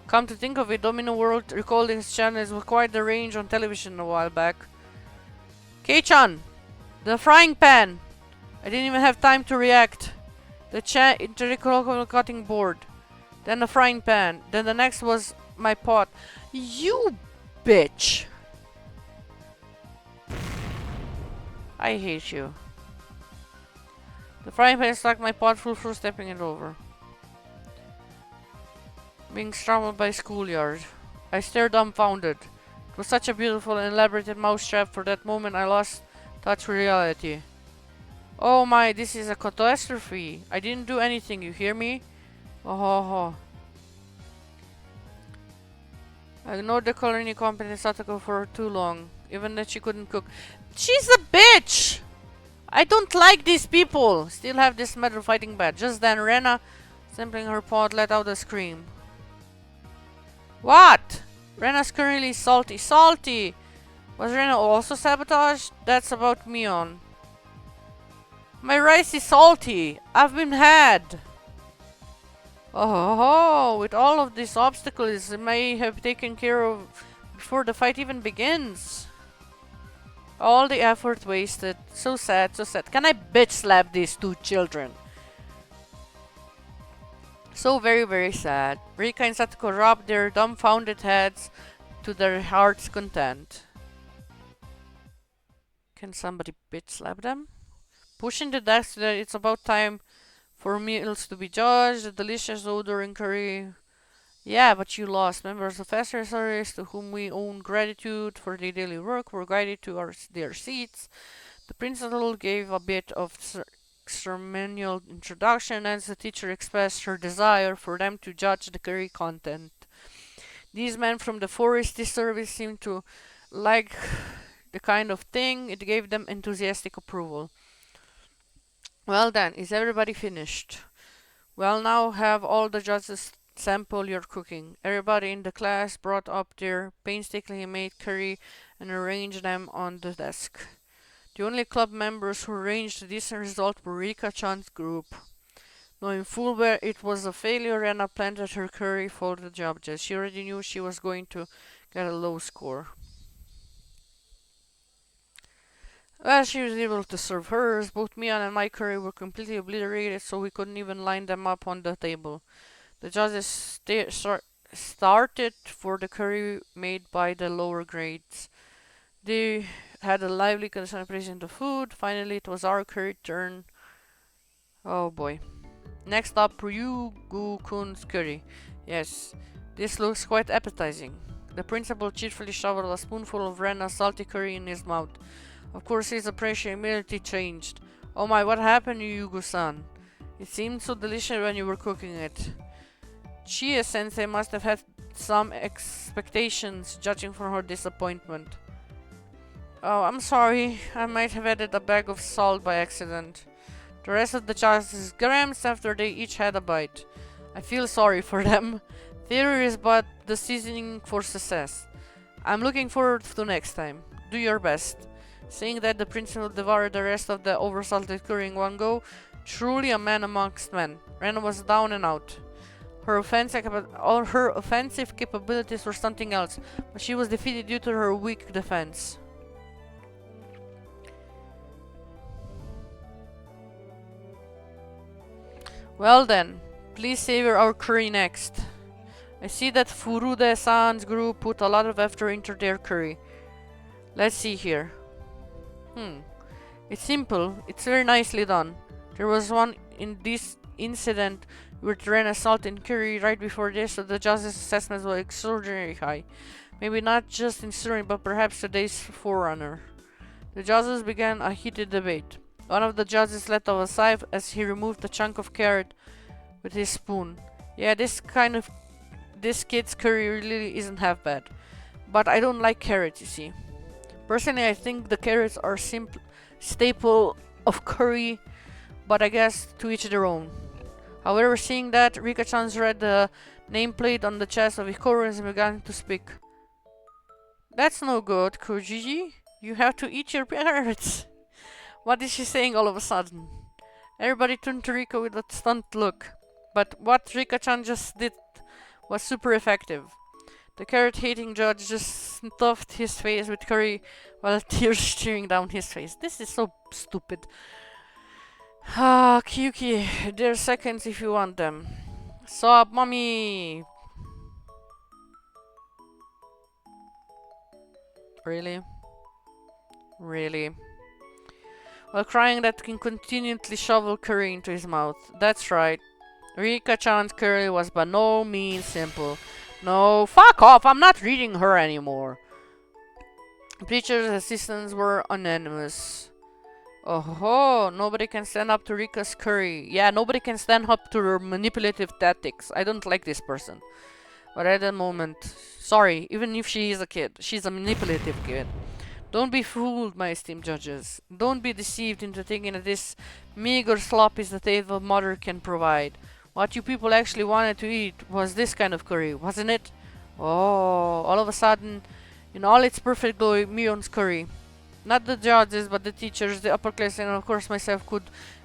Come to think of it, Domino World recalled his channels with quite the range on television a while back. Kei-chan! The frying pan! I didn't even have time to react. The cutting board. Then the frying pan. Then the next was my pot. You bitch! I hate you. The frying pan struck my pot full for stepping it over. Being strangled by schoolyard. I stared dumbfounded. It was such a beautiful and elaborate mousetrap. For that moment I lost touch with reality. Oh my, this is a catastrophe. I didn't do anything, you hear me? Oh ho ho. I ignored the culinary competence article for too long. Even that she couldn't cook. She's a bitch! I don't like these people! Still have this matter fighting back. Just then Rena, sampling her pot, let out a scream. What? Rena's currently salty. Salty! Was Rena also sabotaged? That's about Mion. My rice is salty. I've been had. Oh, with all of these obstacles I may have taken care of before the fight even begins. All the effort wasted. So sad, so sad. Can I bitch slap these two children? So very, very sad. Rika and Satoko rubbed their dumbfounded heads to their heart's content. Can somebody bitch slap them? Pushing the desk that it's about time for meals to be judged. The delicious odor and curry. Yeah, but you lost. Members of SRSRS to whom we owe gratitude for their daily work were guided to their seats. The principal gave a bit of ceremonial introduction as the teacher expressed her desire for them to judge the curry content. These men from the forestry service seemed to like the kind of thing. It gave them enthusiastic approval. Well then, is everybody finished? Well, now have all the judges sample your cooking. Everybody in the class brought up their painstakingly made curry and arranged them on the desk. The only club members who arranged this result were Rika-chan's group. Knowing full well it was a failure, Rena planted her curry for the judges. She already knew she was going to get a low score. Well, she was able to serve hers. Both Mion and my curry were completely obliterated, so we couldn't even line them up on the table. The judges started for the curry made by the lower grades. They had a lively concentration of food. Finally, it was our curry turn. Oh boy. Next up, Ryugu-kun's curry. Yes, this looks quite appetizing. The principal cheerfully shoveled a spoonful of Rena's salty curry in his mouth. Of course, his expression immediately changed. Oh my, what happened, Ryugu-san? It seemed so delicious when you were cooking it. Chie-sensei must have had some expectations, judging from her disappointment. Oh, I'm sorry. I might have added a bag of salt by accident. The rest of the judges grimaced after they each had a bite. I feel sorry for them. Failure is but the seasoning for success. I'm looking forward to next time. Do your best. Saying that, the principal devoured the rest of the oversalted curry in one go. Truly a man amongst men. Rena was down and out. Her offensive capabilities were something else, but she was defeated due to her weak defense. Well then, please savor our curry next. I see that Furude-san's group put a lot of effort into their curry. Let's see here. It's simple. It's very nicely done. There was one in this incident with Rena's salt and curry right before this, so the judge's assessment was extraordinarily high. Maybe not just in story, but perhaps today's forerunner. The judges began a heated debate. One of the judges let out a sigh as he removed a chunk of carrot with his spoon. Yeah, this kid's curry really isn't half bad. But I don't like carrots, you see. Personally, I think the carrots are simple staple of curry, but I guess to each their own. However, seeing that, Rika-chan's read the nameplate on the chest of Higurashi and began to speak. That's no good, Kojiji. You have to eat your carrots. What is she saying all of a sudden? Everybody turned to Rika with a stunned look. But what Rika-chan just did was super effective. The carrot-hating judge just stuffed his face with curry while tears streaming down his face. This is so stupid. Ah, Kyuki, there's seconds if you want them. Sup, mommy? Really? Really? While crying that can continually shovel curry into his mouth. That's right. Rika-chan's curry was by no means simple. No, fuck off! I'm not reading her anymore. Preacher's assistants were unanimous. Oh ho, nobody can stand up to Rika's curry. Yeah, nobody can stand up to her manipulative tactics. I don't like this person. But at that moment, sorry, even if she is a kid, she's a manipulative kid. Don't be fooled, my esteemed judges. Don't be deceived into thinking that this meager slop is the taste a mother can provide. What you people actually wanted to eat was this kind of curry, wasn't it? Oh, all of a sudden, in all its perfect glory, Mion's curry. Not the judges, but the teachers, the upper class, and of course myself could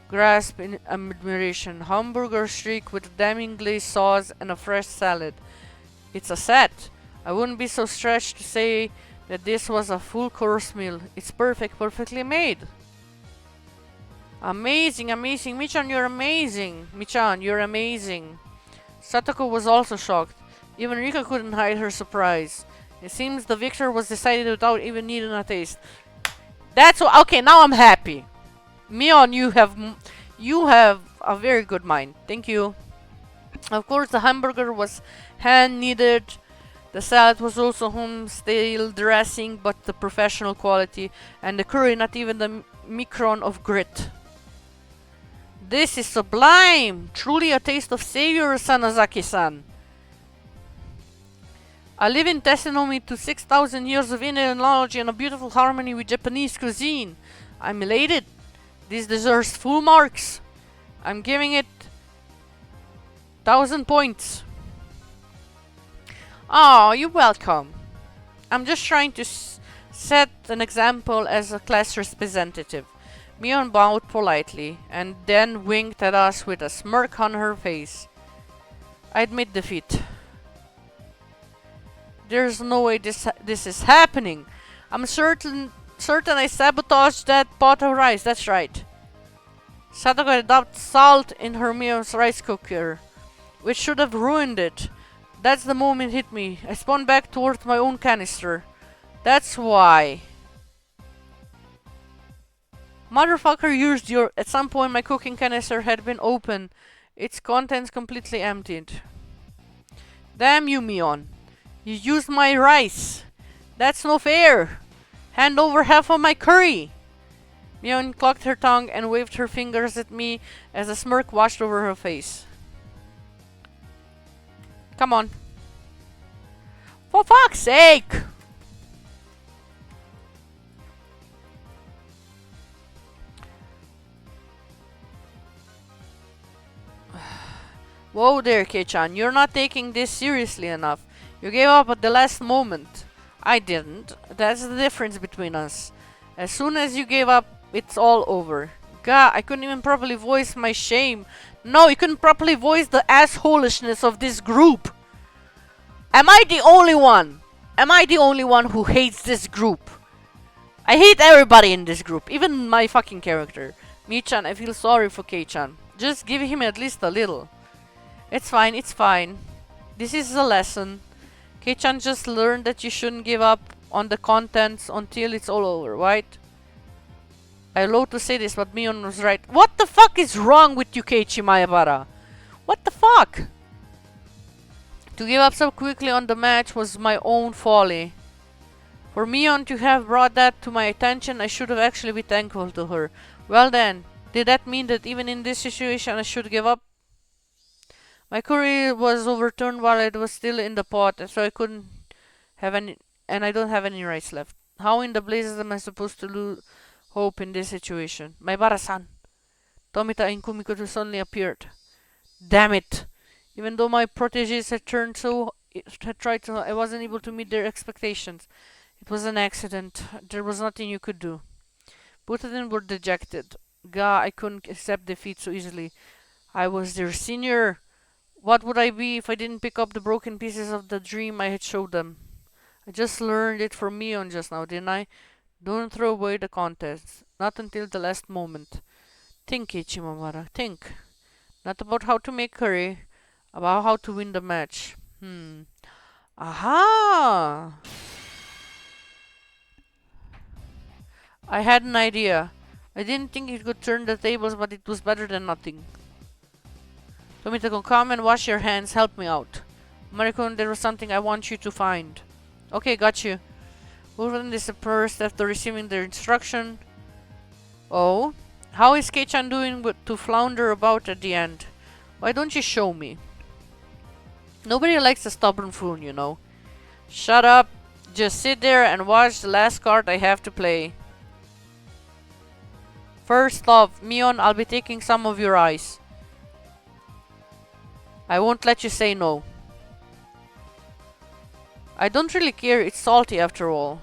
grasp in admiration. Hamburger steak with damning glazed sauce and a fresh salad. It's a set. I wouldn't be so stretched to say that this was a full course meal. It's perfect, perfectly made. Amazing, amazing. Michan, you're amazing. Michan, you're amazing. Satoko was also shocked. Even Rika couldn't hide her surprise. It seems the victor was decided without even needing a taste. That's what, okay, now I'm happy. Mion, you have a very good mind. Thank you. Of course, the hamburger was hand-kneaded. The salad was also home-style dressing, but the professional quality. And the curry, not even the micron of grit. This is sublime! Truly a taste of savior, Sanazaki-san. A living testimony to 6,000 years of Indian knowledge and a beautiful harmony with Japanese cuisine. I'm elated. This deserves full marks. I'm giving it 1,000 points. Oh, you're welcome. I'm just trying to set an example as a class representative. Mion bowed politely, and then winked at us with a smirk on her face. I admit defeat. There's no way this is happening. I'm certain I sabotaged that pot of rice, that's right. Satoko had dumped salt in her Mion's rice cooker, which should have ruined it. That's the moment it hit me. I spun back towards my own canister. That's why. Motherfucker used your... At some point my cooking canister had been open. Its contents completely emptied. Damn you, Mion. You used my rice. That's no fair. Hand over half of my curry. Mion clucked her tongue and waved her fingers at me as a smirk washed over her face. Come on. For fuck's sake! Whoa there, Kei-chan. You're not taking this seriously enough. You gave up at the last moment. I didn't. That's the difference between us. As soon as you gave up, it's all over. God, I couldn't even properly voice my shame. No, you couldn't properly voice the assholishness of this group. Am I the only one? Am I the only one who hates this group? I hate everybody in this group, even my fucking character. Mi-chan, I feel sorry for Kei-chan. Just give him at least a little. It's fine, it's fine. This is a lesson. Kei-chan just learned that you shouldn't give up on the contents until it's all over, right? I loathe to say this, but Mion was right. What the fuck is wrong with you, Keiichi Maebara? What the fuck? To give up so quickly on the match was my own folly. For Mion to have brought that to my attention, I should have actually been thankful to her. Well then, did that mean that even in this situation I should give up? My curry was overturned while it was still in the pot, so I couldn't have any, and I don't have any rice left. How in the blazes am I supposed to lose hope in this situation? My Bara-san! Tomita and Kumiko suddenly appeared. Damn it! Even though my proteges had tried so, I wasn't able to meet their expectations. It was an accident. There was nothing you could do. Both of them were dejected. Gah, I couldn't accept defeat so easily. I was their senior. What would I be if I didn't pick up the broken pieces of the dream I had showed them? I just learned it from Mion just now, didn't I? Don't throw away the contest. Not until the last moment. Think, Ichimamara. Think. Not about how to make curry, about how to win the match. Aha! I had an idea. I didn't think it could turn the tables, but it was better than nothing. Tomita-kun, come and wash your hands. Help me out. Marikun, there was something I want you to find. Okay, got you. Wolverine dispersed after receiving their instruction. Oh? How is Kei-chan doing to flounder about at the end? Why don't you show me? Nobody likes a stubborn fool, you know. Shut up. Just sit there and watch the last card I have to play. First off, Mion, I'll be taking some of your ice. I won't let you say no. I don't really care, it's salty after all.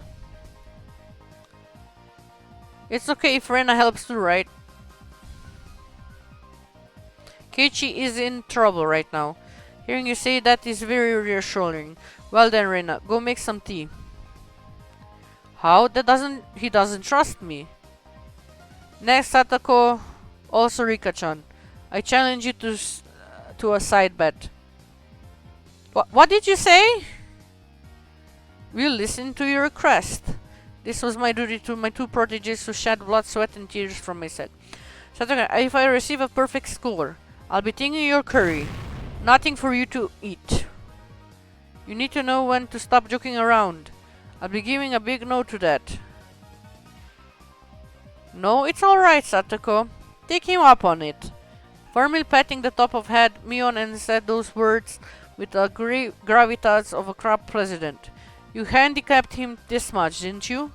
It's okay if Rena helps too, right? Keiichi is in trouble right now. Hearing you say that is very reassuring. Well then, Rena, go make some tea. How? He doesn't trust me. Next, Satoko, also Rika-chan. I challenge you to a side bet. What did you say? We'll listen to your request. This was my duty to my two proteges who shed blood, sweat, and tears from my set. Satoko, if I receive a perfect score, I'll be taking your curry. Nothing for you to eat. You need to know when to stop joking around. I'll be giving a big no to that. No, it's alright, Satoko. Take him up on it. Firmly patting the top of head, Mion and said those words with the gravitas of a crop president. You handicapped him this much, didn't you?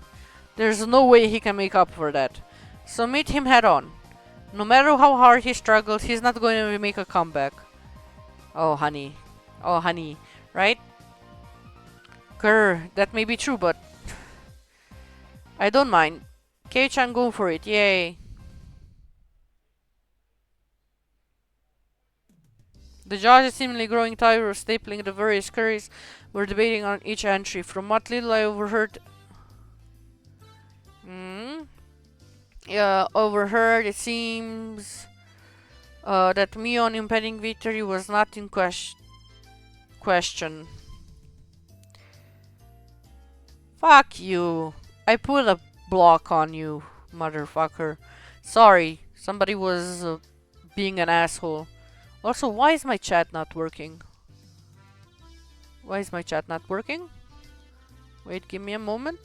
There's no way he can make up for that. So meet him head on. No matter how hard he struggles, he's not going to make a comeback. Oh, honey. Oh, honey. Right? Grr, that may be true, but I don't mind. Kei-chan, go for it. Yay. The judges, seemingly growing tired of stapling the various curries, were debating on each entry. From what little I overheard... it seems that Mion impending victory was not in question. Fuck you. I put a block on you, motherfucker. Sorry, somebody was being an asshole. Also, why is my chat not working? Why is my chat not working? Wait, give me a moment.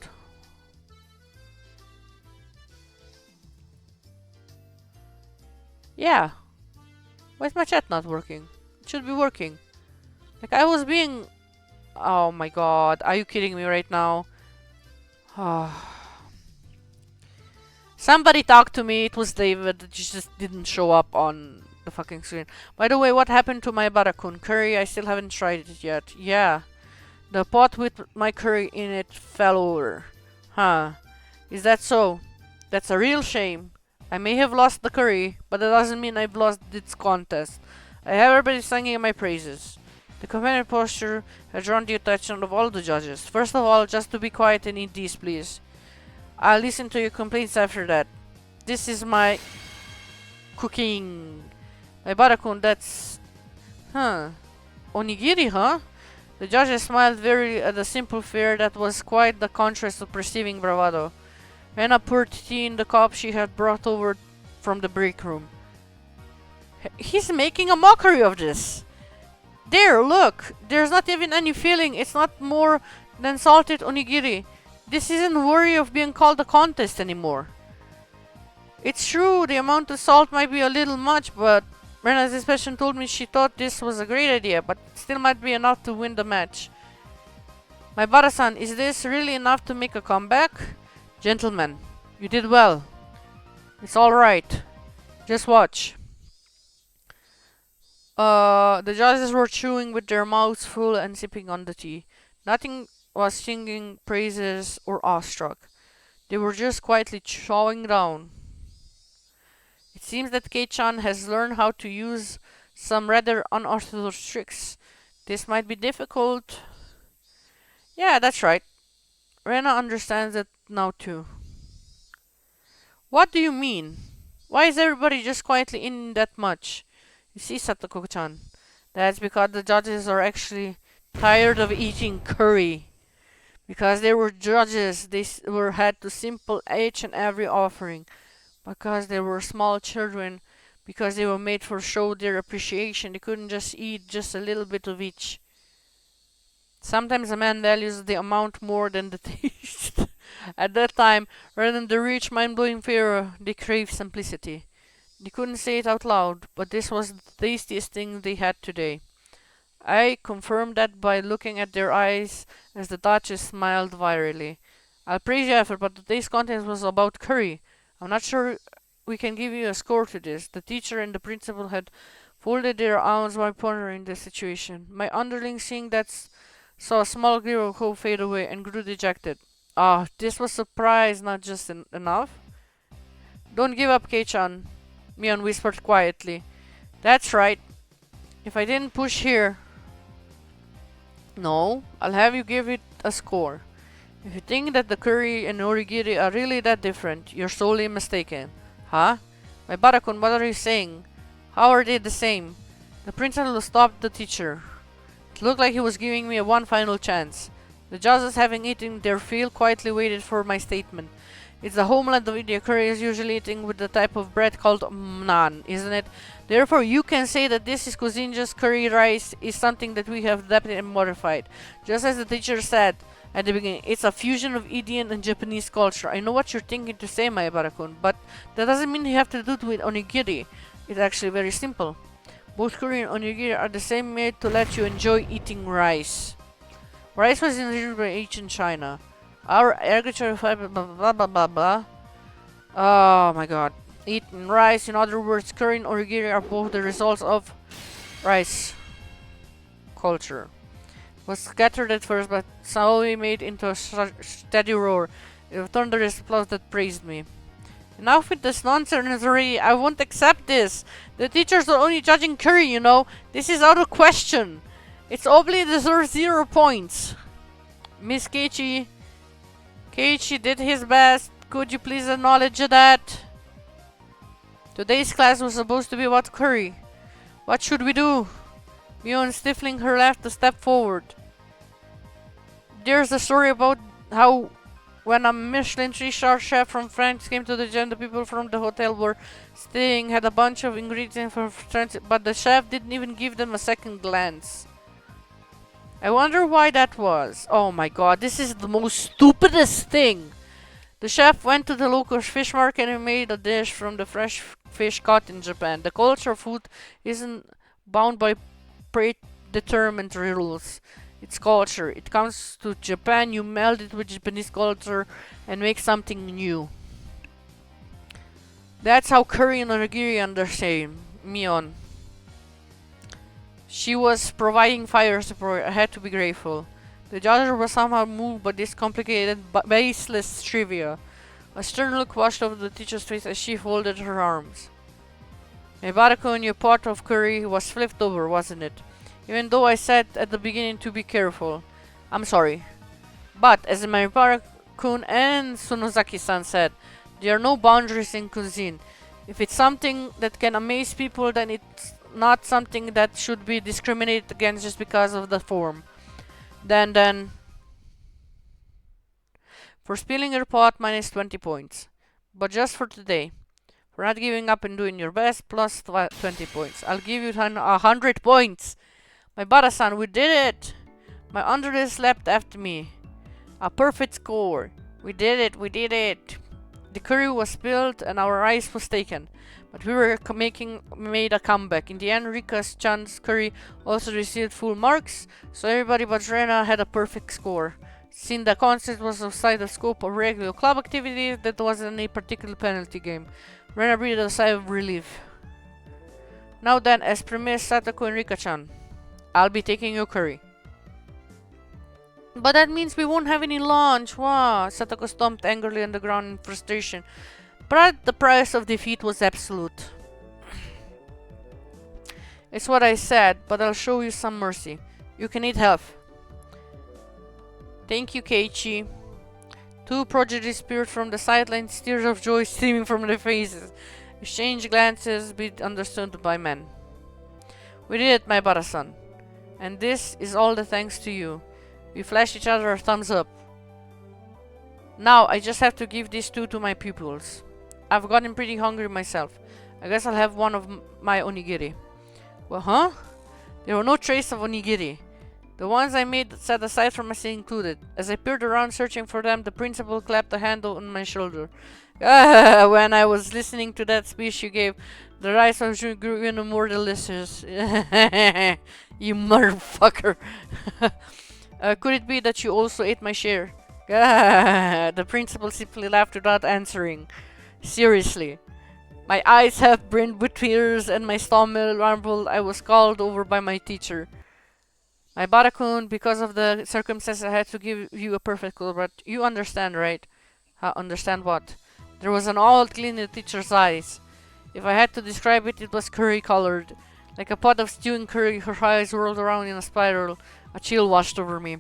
Yeah. Why is my chat not working? It should be working. Like, I was being... Oh my god. Are you kidding me right now? Somebody talk to me. It was David. It just didn't show up on the fucking screen. By the way, what happened to my Barakun curry? I still haven't tried it yet. Yeah. The pot with my curry in it fell over. Huh. Is that so? That's a real shame. I may have lost the curry, but that doesn't mean I've lost this contest. I have everybody singing my praises. The competitive posture has drawn the attention of all the judges. First of all, just to be quiet and eat these, please. I'll listen to your complaints after that. This is my cooking. My Barakun, that's... Huh. Onigiri, huh? The judges smiled very at the simple fare that was quite the contrast of perceiving bravado. Rena poured tea in the cup she had brought over from the break room. He's making a mockery of this. There, look. There's not even any feeling. It's not more than salted onigiri. This isn't worry of being called a contest anymore. It's true, the amount of salt might be a little much, but Rena's expression told me she thought this was a great idea, but still might be enough to win the match. My Barasan, is this really enough to make a comeback? Gentlemen, you did well. It's alright. Just watch. The judges were chewing with their mouths full and sipping on the tea. Nothing was singing praises or awestruck. They were just quietly chowing down. It seems that Kei-chan has learned how to use some rather unorthodox tricks. This might be difficult. Yeah, that's right. Rena understands it now too. What do you mean? Why is everybody just quietly in that much? You see, Satoko-chan, that's because the judges are actually tired of eating curry. Because they were judges, they were had to simple each and every offering. Because they were small children, because they were made for show their appreciation, they couldn't just eat just a little bit of each. Sometimes a man values the amount more than the taste. At that time, rather than the rich, mind-blowing fare, they craved simplicity. They couldn't say it out loud, but this was the tastiest thing they had today. I confirmed that by looking at their eyes as the Duchess smiled wearily. I'll praise your effort, but today's contest was about curry. I'm not sure we can give you a score to this. The teacher and the principal had folded their arms while pondering the situation. My underling, seeing that, saw a small gleam of hope fade away and grew dejected. Ah, this was surprise, not just enough. Don't give up, Kei-chan, Mion whispered quietly. That's right. If I didn't push here... No, I'll have you give it a score. If you think that the curry and origiri are really that different, you're sorely mistaken. Huh? My Barakun, what are you saying? How are they the same? The principal stopped the teacher. It looked like he was giving me one final chance. The judges, having eaten their fill, quietly waited for my statement. It's the homeland of India. Curry is usually eaten with the type of bread called naan, isn't it? Therefore, you can say that this is cuisine, just curry rice is something that we have adapted and modified. Just as the teacher said at the beginning, it's a fusion of Indian and Japanese culture. I know what you're thinking to say, my Barakun, but that doesn't mean you have to do it with onigiri. It's actually very simple. Both curry and onigiri are the same made to let you enjoy eating rice. Rice was introduced by ancient China. Our agriculture fiber blah blah blah blah. Oh my god. Eating rice, in other words, curry and onigiri are both the results of rice culture. Was scattered at first, but slowly made into a steady roar. It thunderous applause that praised me. Enough with this nonsense already. I won't accept this. The teachers are only judging curry, you know. This is out of question. It's obviously deserves 0 points. Miss Keiichi did his best. Could you please acknowledge that? Today's class was supposed to be about curry. What should we do? Mion, stifling her laugh, to step forward. There's a story about how when a Michelin 3-star chef from France came to the gym, the people from the hotel were staying had a bunch of ingredients for transit, but the chef didn't even give them a second glance. I wonder why that was. Oh my god, this is the most stupidest thing. The chef went to the local fish market and made a dish from the fresh fish caught in Japan. The culture of food isn't bound by predetermined rules. It's culture. It comes to Japan, you meld it with Japanese culture and make something new. That's how curry and onigiri understand Mion. She was providing fire support. I had to be grateful. The judges were somehow moved by this complicated, baseless trivia. A stern look washed over the teacher's face as she folded her arms. My Barakun, your pot of curry was flipped over, wasn't it? Even though I said at the beginning to be careful. I'm sorry. But, as my Barakun and Sunozaki-san said, there are no boundaries in cuisine. If it's something that can amaze people, then it's not something that should be discriminated against just because of the form. Then... For spilling your pot, minus 20 points. But just for today. For not giving up and doing your best, plus 20 points. I'll give you 100 points! My Barasan, we did it! My underling slept after me. A perfect score. We did it, we did it! The curry was spilled and our rice was taken. but we were made a comeback. In the end, Rika-chan's curry also received full marks, so everybody but Rena had a perfect score. Since the contest was outside the scope of regular club activities, that wasn't any particular penalty game. Rena breathed a sigh of relief. Now then, as promised, Satoko and Rika-chan, I'll be taking your curry. But that means we won't have any lunch. Wow. Satoko stomped angrily on the ground in frustration. But the price of defeat was absolute. It's what I said, but I'll show you some mercy. You can eat half. Thank you, Keiichi. Two prodigies peered from the sidelines, tears of joy streaming from their faces. Exchanged glances, be understood by men. We did it, my Bara-san. And this is all the thanks to you. We flashed each other a thumbs up. Now, I just have to give these two to my pupils. I've gotten pretty hungry myself. I guess I'll have one of my onigiri. Well, huh? There were no trace of onigiri. The ones I made set aside for myself included. As I peered around searching for them, the principal clapped a hand on my shoulder. When I was listening to that speech you gave, the rice was grew even more delicious. You motherfucker. Could it be that you also ate my share? The principal simply laughed without answering. Seriously. My eyes have brimmed with tears and my stomach rumbled. I was called over by my teacher. My Barakun, because of the circumstances, I had to give you a perfect score, but you understand, right? Understand what? There was an owl gleam in the teacher's eyes. If I had to describe it, it was curry-colored. Like a pot of stewing curry, her eyes whirled around in a spiral. A chill washed over me.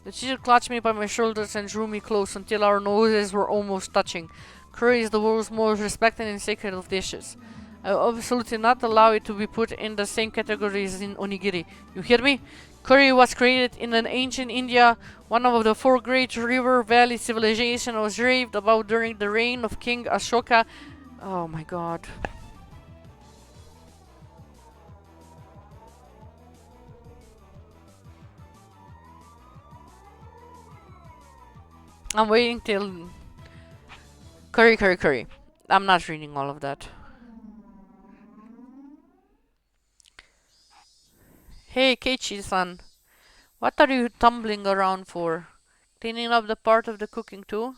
The teacher clutched me by my shoulders and drew me close until our noses were almost touching. Curry is the world's most respected and sacred of dishes. I will absolutely not allow it to be put in the same category as in onigiri. You hear me? Curry was created in an ancient India. One of the four great river valley civilizations was raved about during the reign of King Ashoka. Oh my god. I'm waiting till... Curry. I'm not reading all of that. Hey, Keiichi-san. What are you tumbling around for? Cleaning up the part of the cooking too?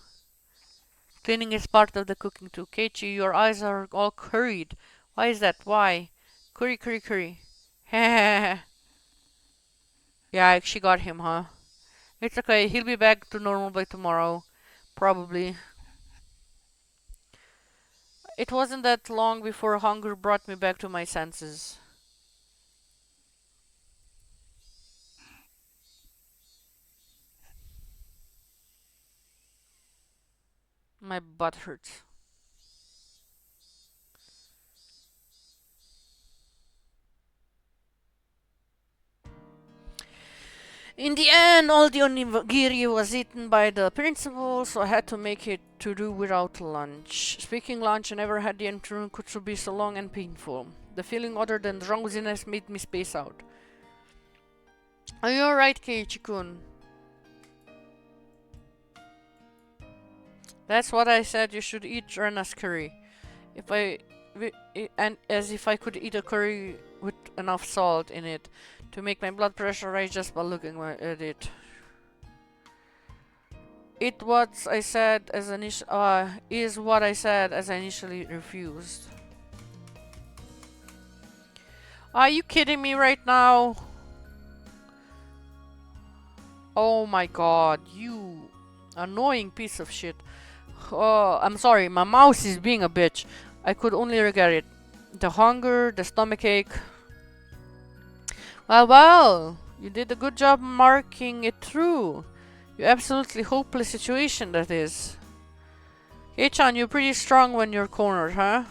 Cleaning is part of the cooking too. Keiichi, your eyes are all curried. Why is that? Why? Curry. Yeah, she got him, huh? It's okay. He'll be back to normal by tomorrow. Probably. It wasn't that long before hunger brought me back to my senses. My butt hurts. In the end, all the onigiri was eaten by the principal, so I had to make it to do without lunch. Speaking lunch, I never had the afternoon could be so long and painful. The feeling other than drowsiness made me space out. Are you alright, Keiichi-kun? That's what I said, you should eat Rena's curry. And as if I could eat a curry with enough salt in it to make my blood pressure rise just by looking at it. Is what I said as I initially refused. Are you kidding me right now? Oh my god, you annoying piece of shit. Oh, I'm sorry, my mouse is being a bitch. I could only regret it. The hunger, the stomachache. Well, you did a good job marking it through. You absolutely hopeless situation that is. Kei-chan, you're pretty strong when you're cornered, huh?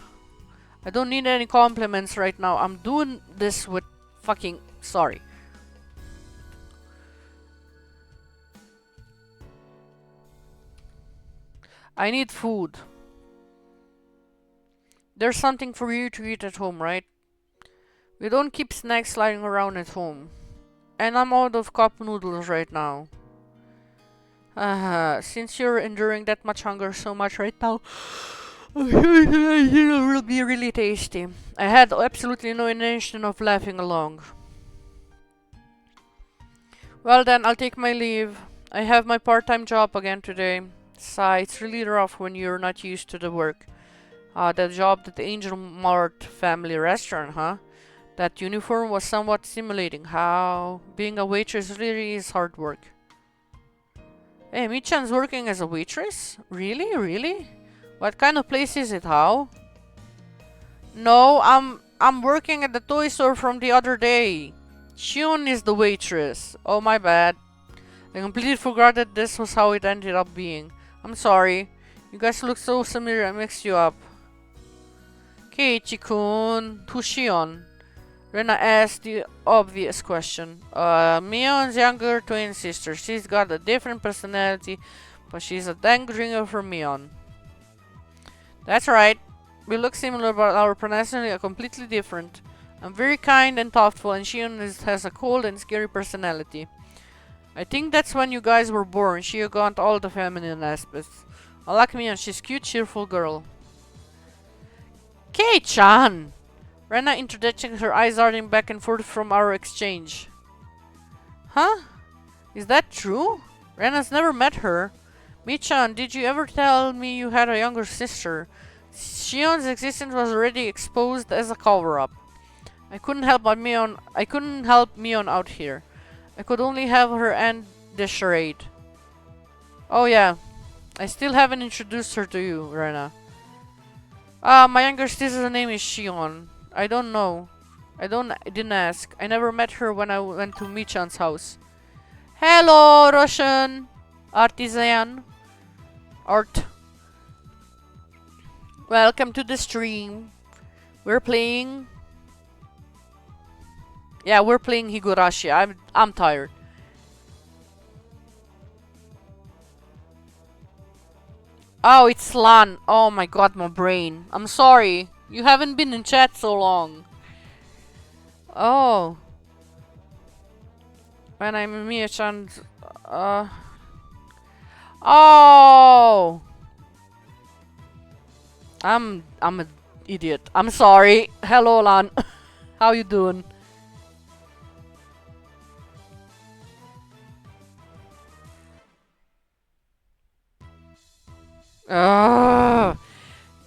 I don't need any compliments right now. I'm doing this with fucking... Sorry. I need food. There's something for you to eat at home, right? We don't keep snacks lying around at home. And I'm out of cup noodles right now. Since you're enduring that much hunger so much right now, It will be really tasty. I had absolutely no intention of laughing along. Well then, I'll take my leave. I have my part-time job again today. Sigh, it's really rough when you're not used to the work. The job at the Angel Mart family restaurant, huh? That uniform was somewhat stimulating. How being a waitress really is hard work. Hey, Michan's working as a waitress? Really? Really? What kind of place is it, how? No, I'm working at the toy store from the other day. Shion is the waitress. Oh, my bad. I completely forgot that this was how it ended up being. I'm sorry. You guys look so similar, I mixed you up. Keiichi-kun, who's Shion? Rena asked the obvious question. Mion's younger twin sister. She's got a different personality, but she's a dang dringer for Mion. That's right. We look similar, but our personality are completely different. I'm very kind and thoughtful, and Shion has a cold and scary personality. I think that's when you guys were born. She got all the feminine aspects. I like Mion. She's a cute, cheerful girl. Kei-chan! Rena interjecting, her eyes darting back and forth from our exchange. Huh? Is that true? Rena's never met her. Michan, did you ever tell me you had a younger sister? Shion's existence was already exposed as a cover-up. I couldn't help Mion out here. I could only have her end the charade. Oh yeah. I still haven't introduced her to you, Rena. My younger sister's name is Shion. I don't know. I didn't ask. I never met her when I went to Michan's house. Hello, Russian artisan. Art. Welcome to the stream. We're playing. Yeah, we're playing Higurashi. I'm tired. Oh, it's Lan. Oh my god, my brain. I'm sorry. You haven't been in chat so long. Oh. When I'm Mia-chan. Oh. I'm an idiot. I'm sorry. Hello, Lan. How you doing?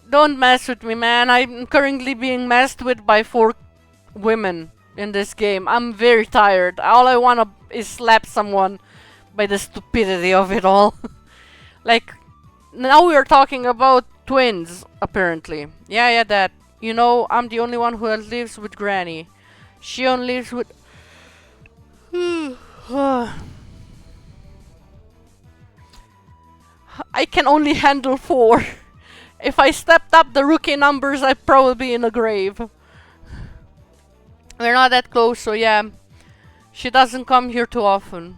Don't mess with me, man. I'm currently being messed with by 4 women in this game. I'm very tired. All I wanna is slap someone by the stupidity of it all. Like, now we are talking about twins, apparently. Yeah, that. You know, I'm the only one who lives with Granny. Shion lives with... I can only handle 4. If I stepped up the rookie numbers, I'd probably be in a grave. We're not that close, so yeah. She doesn't come here too often.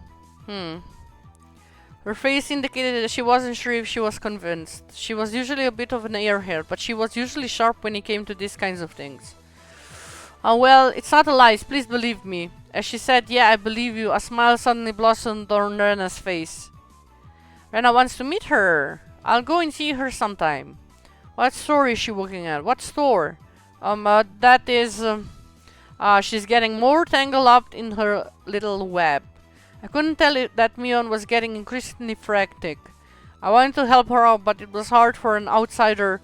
Her face indicated that she wasn't sure if she was convinced. She was usually a bit of an airhead, but she was usually sharp when it came to these kinds of things. Well, it's not a lie, please believe me. As she said, yeah, I believe you, a smile suddenly blossomed on Rena's face. Rena wants to meet her. I'll go and see her sometime. What store is she working at? What store? That is... she's getting more tangled up in her little web. I couldn't tell it that Mion was getting increasingly frantic. I wanted to help her out, but it was hard for an outsider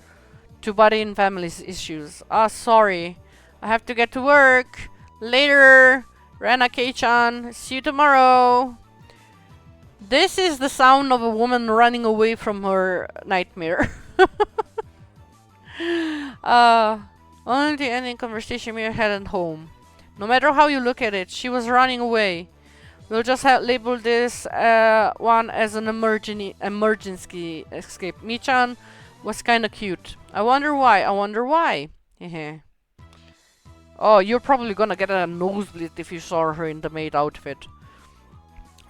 to butt in family's issues. Sorry. I have to get to work. Later. Rena Kei-chan. See you tomorrow. This is the sound of a woman running away from her nightmare. Only the ending conversation we had at home. No matter how you look at it, she was running away. We'll just label this one as an emergency escape. Michan was kinda cute. I wonder why. Oh, you're probably gonna get a nosebleed if you saw her in the maid outfit.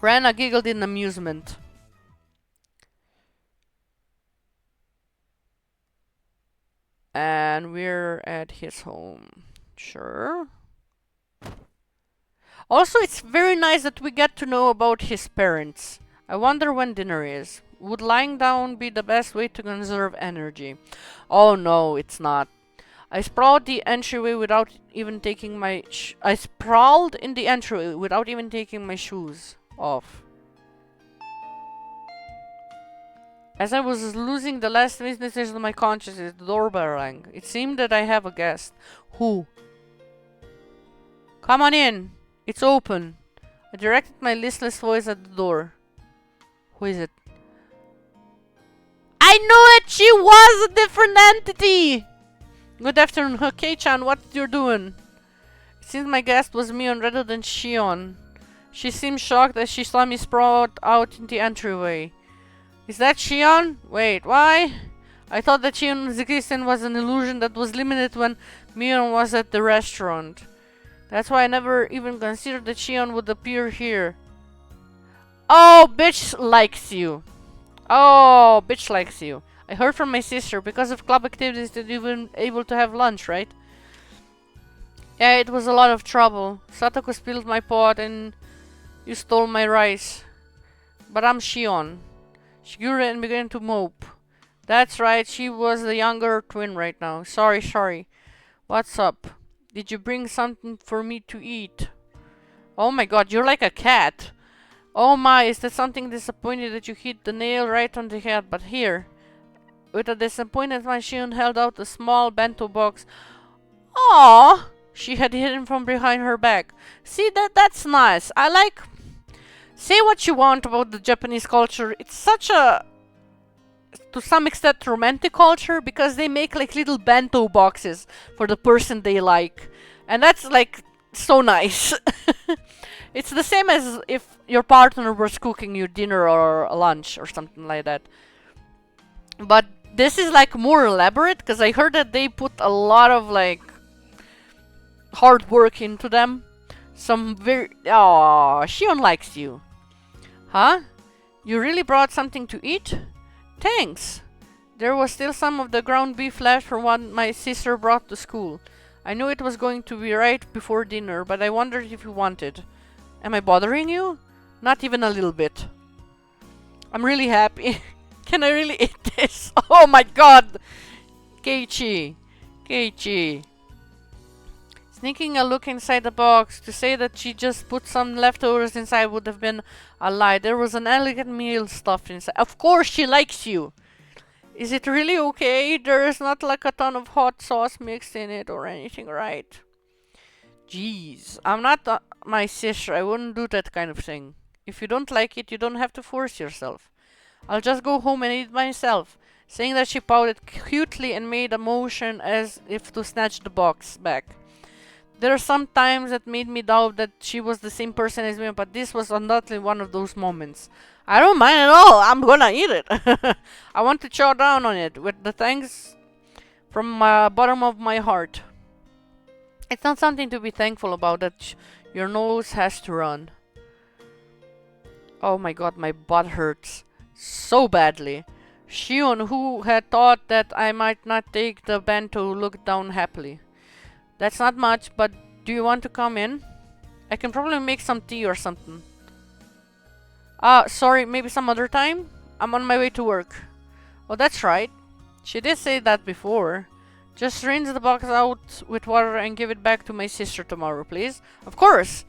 Rena giggled in amusement. And we're at his home. Sure. Also, it's very nice that we get to know about his parents. I wonder when dinner is. Would lying down be the best way to conserve energy? Oh no, it's not. I sprawled the entryway without even taking my I sprawled in the entryway without even taking my shoes off. As I was losing the last witnesses of my consciousness, the doorbell rang. It seemed that I have a guest. Who? Come on in. It's open. I directed my listless voice at the door. Who is it? I knew it! She was a different entity! Good afternoon, Kei-chan, what you're doing? It seems my guest was Mion rather than Shion. She seemed shocked as she saw me sprawl out in the entryway. Is that Shion? Wait, why? I thought that Shion's existence was an illusion that was limited when Mion was at the restaurant. That's why I never even considered that Shion would appear here. Oh, bitch likes you. Oh, bitch likes you. I heard from my sister, because of club activities that you weren't able to have lunch, right? Yeah, it was a lot of trouble. Satoko spilled my pot and you stole my rice. But I'm Shion. She grew and began to mope. That's right, she was the younger twin right now. Sorry. What's up? Did you bring something for me to eat? Oh my god, you're like a cat. Oh my, is that something disappointed that you hit the nail right on the head? But here. With a disappointed smile, Shion held out a small bento box. Aww! She had hidden from behind her back. See, that's nice. I like... Say what you want about the Japanese culture. It's such a... to some extent romantic culture because they make like little bento boxes for the person they like. And that's like so nice. It's the same as if your partner was cooking you dinner or lunch or something like that. But this is like more elaborate because I heard that they put a lot of like hard work into them. Some very... Aww, Shion likes you. Huh? You really brought something to eat? Thanks. There was still some of the ground beef left from what my sister brought to school. I knew it was going to be right before dinner, but I wondered if you wanted. Am I bothering you? Not even a little bit. I'm really happy. Can I really eat this? Oh my god! Keiichi. Sneaking a look inside the box to say that she just put some leftovers inside would have been a lie. There was an elegant meal stuffed inside. Of course she likes you! Is it really okay? There is not like a ton of hot sauce mixed in it or anything, right? Jeez. I'm not my sister. I wouldn't do that kind of thing. If you don't like it, you don't have to force yourself. I'll just go home and eat myself. Saying that, she pouted cutely and made a motion as if to snatch the box back. There are some times that made me doubt that she was the same person as me, but this was undoubtedly one of those moments. I don't mind at all. I'm gonna eat it. I want to chow down on it with the thanks from the bottom of my heart. It's not something to be thankful about that your nose has to run. Oh my god, my butt hurts so badly. Shion, who had thought that I might not take the bento, looked down happily. That's not much, but do you want to come in? I can probably make some tea or something. Sorry, maybe some other time? I'm on my way to work. Oh, that's right. She did say that before. Just rinse the box out with water and give it back to my sister tomorrow, please. Of course!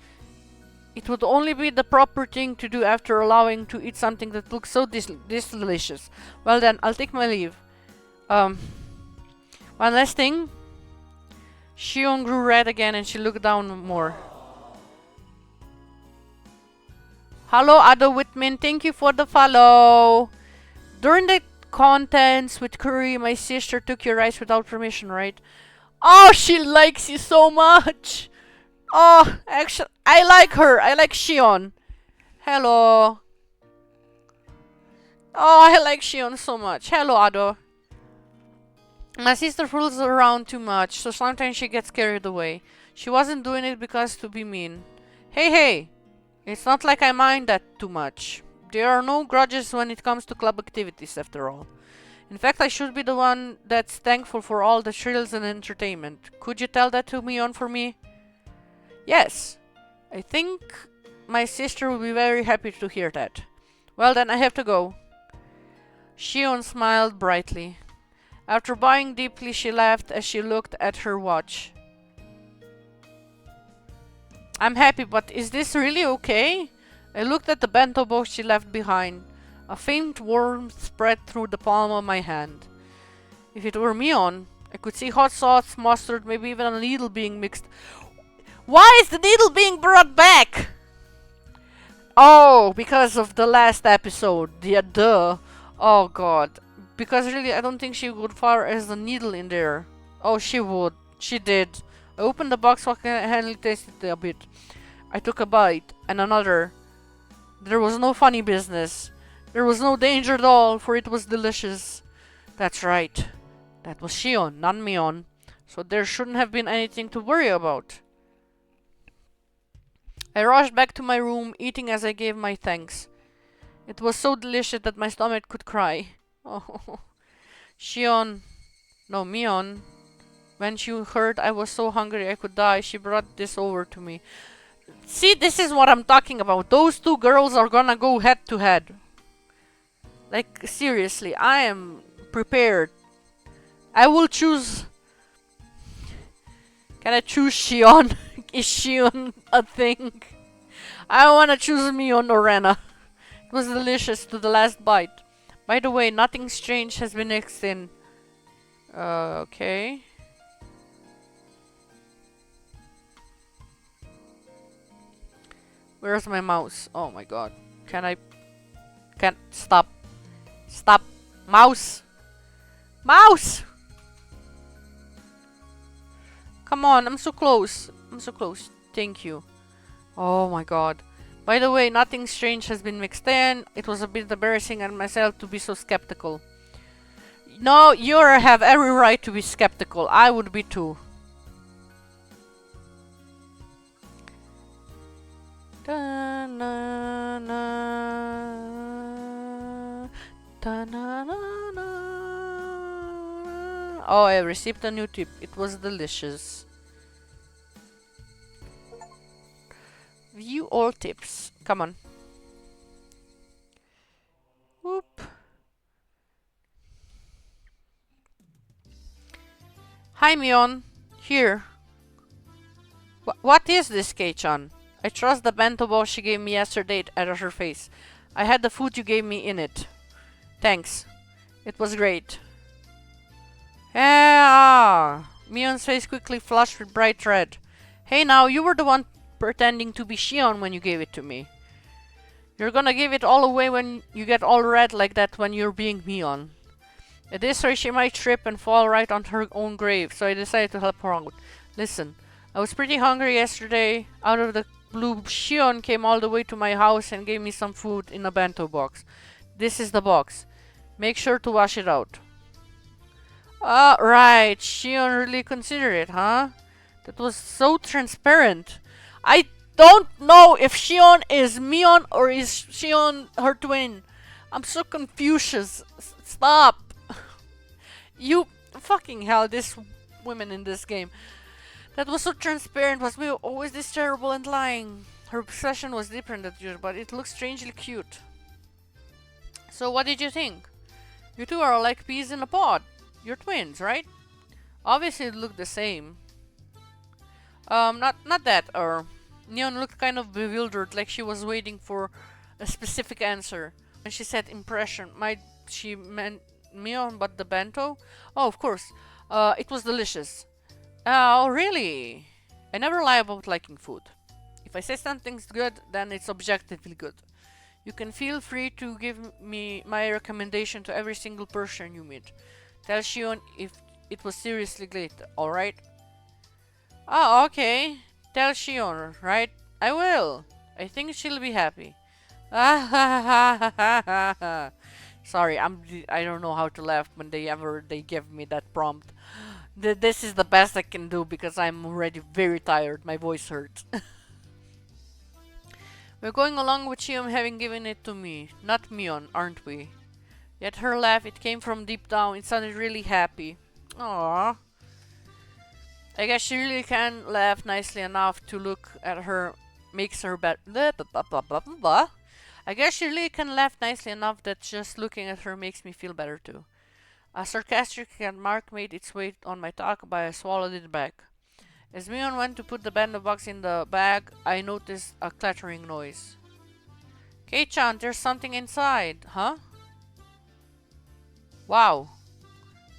It would only be the proper thing to do after allowing to eat something that looks so this delicious. Well then, I'll take my leave. One last thing. Shion grew red again and she looked down more. Hello, Ado Whitman. Thank you for the follow. During the contents with Curry, my sister took your rice without permission, right? Oh, she likes you so much. Oh, actually, I like her. I like Shion. Hello. Oh, I like Shion so much. Hello, Ado. My sister fools around too much, so sometimes she gets carried away. She wasn't doing it because to be mean. Hey! It's not like I mind that too much. There are no grudges when it comes to club activities, after all. In fact, I should be the one that's thankful for all the thrills and entertainment. Could you tell that to Mion for me? Yes. I think my sister will be very happy to hear that. Well then, I have to go. Shion smiled brightly. After bowing deeply, she laughed as she looked at her watch. I'm happy, but is this really okay? I looked at the bento box she left behind. A faint warmth spread through the palm of my hand. If it were Mion, I could see hot sauce, mustard, maybe even a needle being mixed. Why is the needle being brought back? Oh, because of the last episode. Yeah, duh. Oh god. Because really, I don't think she would fire as the needle in there. Oh, she would. She did. I opened the box so I can handily taste it a bit. I took a bite, and another. There was no funny business. There was no danger at all, for it was delicious. That's right. That was Shion, not Mion. So there shouldn't have been anything to worry about. I rushed back to my room, eating as I gave my thanks. It was so delicious that my stomach could cry. Oh, Shion, no, Mion. When she heard I was so hungry I could die, she brought this over to me. See, this is what I'm talking about. Those two girls are gonna go head to head. Like, seriously, I am prepared. I will choose... Can I choose Shion? Is Shion a thing? I wanna choose Mion or Rena. It was delicious to the last bite. By the way, nothing strange has been mixed in. Okay. Where's my mouse? Oh my god. Can't stop. Stop. Mouse! Mouse! Come on, I'm so close. I'm so close. Thank you. Oh my god. By the way, nothing strange has been mixed in. It was a bit embarrassing and myself to be so skeptical. No, you have every right to be skeptical. I would be too. Oh, I received a new tip. It was delicious. View all tips. Come on. Whoop. Hi, Mion. Here. What is this, Kei-chan? I trust the bento box she gave me yesterday at her face. I had the food you gave me in it. Thanks. It was great. Mion's face quickly flushed with bright red. Hey now, you were the one pretending to be Shion when you gave it to me. You're gonna give it all away when you get all red like that when you're being Mion. At this rate, she might trip and fall right on her own grave, so I decided to help her out. Listen, I was pretty hungry yesterday. Out of the blue, Shion came all the way to my house and gave me some food in a bento box. This is the box. Make sure to wash it out. Right. Shion really considered it, huh? That was so transparent. I don't know if Shion is Mion or is Shion her twin. I'm so confused. Stop. You fucking hell, this women in this game. That was so transparent. Was we always this terrible and lying? Her obsession was different than usual, but it looks strangely cute. So what did you think? You two are like peas in a pod. You're twins, right? Obviously, it looked the same. Not that. Or Neon looked kind of bewildered, like she was waiting for a specific answer. When she said impression, might she meant Mion, but the bento? Oh, of course. It was delicious. Oh, really? I never lie about liking food. If I say something's good, then it's objectively good. You can feel free to give me my recommendation to every single person you meet. Tell Shion if it was seriously great, alright? Oh, okay. Tell Shion, right? I will. I think she'll be happy. Sorry, I don't know how to laugh when they give me that prompt. This is the best I can do because I'm already very tired. My voice hurts. We're going along with Shion having given it to me, not Mion, aren't we? Yet her laugh, it came from deep down. It sounded really happy. Aww. I guess she really can laugh nicely enough to look at her makes her better. I guess she really can laugh nicely enough that just looking at her makes me feel better too. A sarcastic remark made its way on my tongue, but I swallowed it back. As Mion went to put the bento box in the bag, I noticed a clattering noise. Kei-chan, there's something inside, huh? Wow.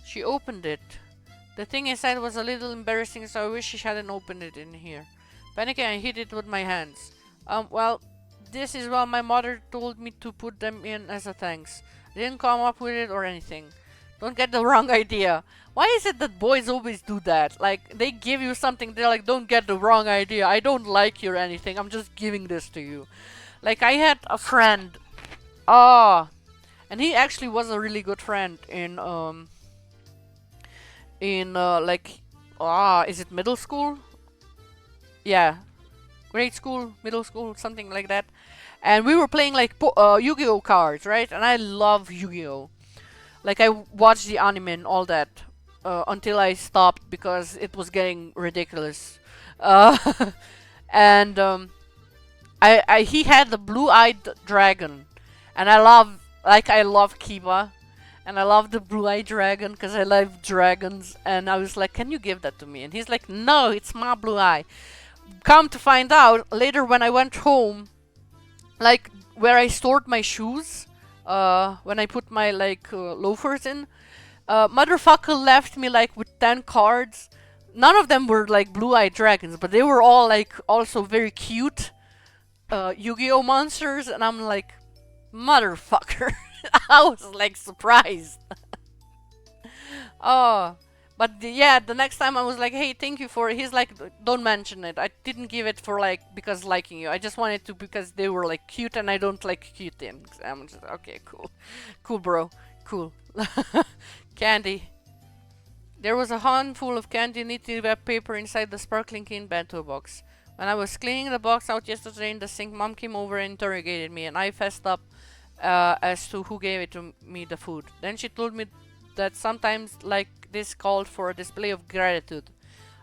She opened it. The thing inside was a little embarrassing, so I wish she hadn't opened it in here. Panicking, I hit it with my hands. Well, this is what my mother told me to put them in as a thanks. I didn't come up with it or anything. Don't get the wrong idea. Why is it that boys always do that? Like, they give you something, they're like, don't get the wrong idea. I don't like you or anything. I'm just giving this to you. Like, I had a friend. And he actually was a really good friend is it middle school? Yeah. Grade school, middle school, something like that. And we were playing like Yu-Gi-Oh cards, right? And I love Yu-Gi-Oh. Like, I watched the anime and all that until I stopped because it was getting ridiculous. Uh, and he had the blue-eyed dragon, and I love Kiba, and I love the blue-eyed dragon because I love dragons. And I was like, "Can you give that to me?" And he's like, "No, it's my blue eye." Come to find out later when I went home, like where I stored my shoes, when I put my loafers in, motherfucker left me like with 10 cards. None of them were like blue-eyed dragons, but they were all like also very cute Yu-Gi-Oh monsters, and I'm like, motherfucker. I was like surprised. Oh, but the next time I was like, hey, thank you for it. He's like, don't mention it. I didn't give it for like because liking you. I just wanted to because they were like cute, and I don't like cute things. I'm just okay, cool, cool, bro, cool. Candy. There was a handful of candy knitted wrap paper inside the sparkling clean bento box. When I was cleaning the box out yesterday in the sink, Mom came over and interrogated me, and I fessed up as to who gave it to me the food. Then she told me that sometimes like this called for a display of gratitude.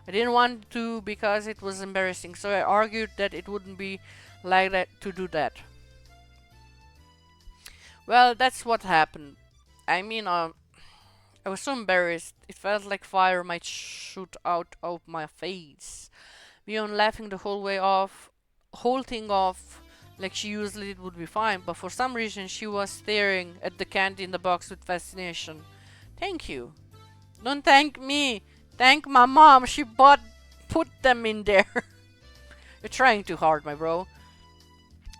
I didn't want to because it was embarrassing, so I argued that it wouldn't be like that to do that. Well, that's what happened. I mean, I was so embarrassed. It felt like fire might shoot out of my face. Mion laughing the whole thing off, like she usually did would be fine, but for some reason she was staring at the candy in the box with fascination. Thank you. Don't thank me. Thank my mom. She put them in there. You're trying too hard, my bro.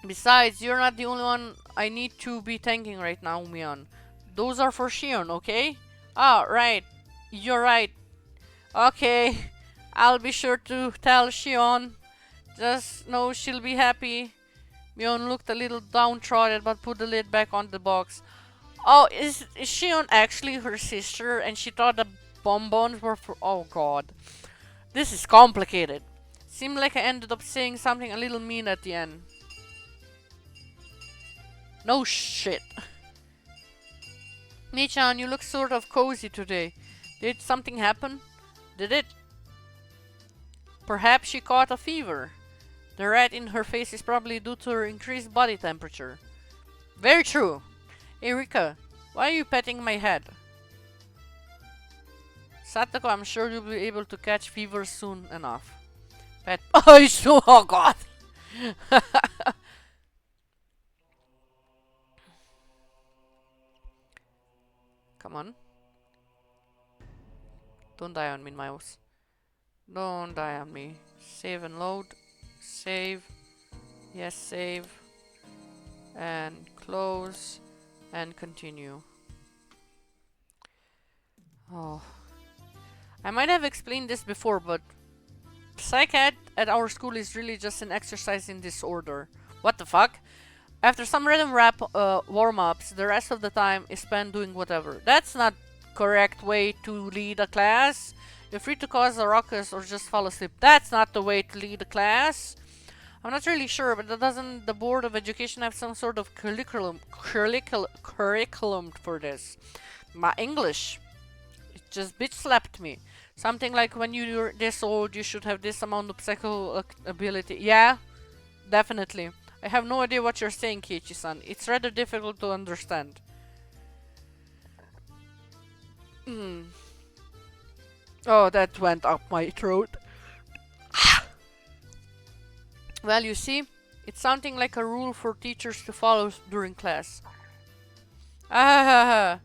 Besides, you're not the only one I need to be thanking right now, Mion. Those are for Shion, okay? Ah, right. You're right. Okay. I'll be sure to tell Shion. Just know she'll be happy. Mion looked a little downtrodden but put the lid back on the box. Oh, is Shion actually her sister and she thought the bonbons were for... Oh god. This is complicated. Seemed like I ended up saying something a little mean at the end. No shit. Michan, you look sort of cozy today. Did something happen? Did it? Perhaps she caught a fever. The red in her face is probably due to her increased body temperature. Very true. Erika, why are you petting my head? Satoko, I'm sure you'll be able to catch fever soon enough. Pet. Oh god! Come on. Don't die on me, mouse. Don't die on me. Save and load. Save. Yes, save. And close. And continue. Oh. I might have explained this before, but Psych Ed at our school is really just an exercise in disorder. What the fuck? After some random rap warm-ups, the rest of the time is spent doing whatever. That's not correct way to lead a class. You're free to cause a ruckus or just fall asleep. That's not the way to lead a class. I'm not really sure, but doesn't the Board of Education have some sort of curriculum for this? My English, it just bitch slapped me. Something like when you're this old, you should have this amount of psycho ability. Yeah, definitely. I have no idea what you're saying, Keiichi-san. It's rather difficult to understand. Oh, that went up my throat. Well, you see, it's something like a rule for teachers to follow during class. Ah,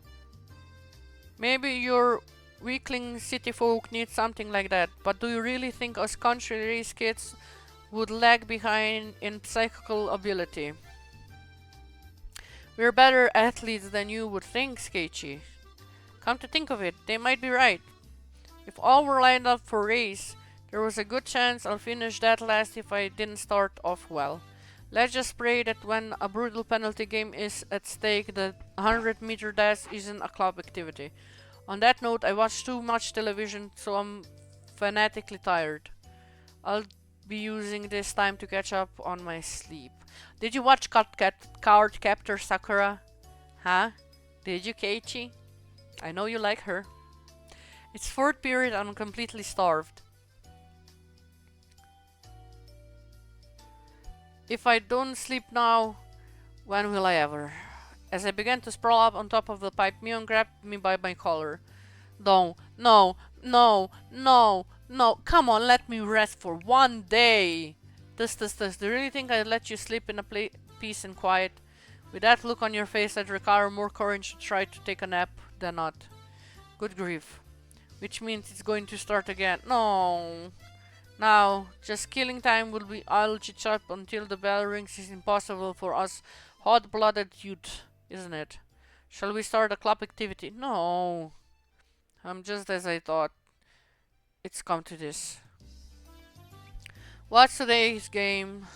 maybe your weakling city folk need something like that, but do you really think us country-raised kids would lag behind in psychical ability? We're better athletes than you would think, Keiichi. Come to think of it, they might be right. If all were lined up for race, there was a good chance I'll finish that last if I didn't start off well. Let's just pray that when a brutal penalty game is at stake, the 100-meter dash isn't a club activity. On that note, I watched too much television, so I'm fanatically tired. I'll be using this time to catch up on my sleep. Did you watch Card Captor Sakura? Huh? Did you, Keiichi? I know you like her. It's fourth period and I'm completely starved. If I don't sleep now, when will I ever? As I began to sprawl up on top of the pipe, Mion grabbed me by my collar. No, no, no, no, no, come on, let me rest for one day. Do you really think I'd let you sleep in a peace and quiet? With that look on your face, I'd require more courage to try to take a nap than not. Good grief. Which means it's going to start again. No. Now, just killing time will be idle chit-chat until the bell rings is impossible for us hot-blooded youth, isn't it? Shall we start a club activity? No. I'm just as I thought. It's come to this. What's today's game?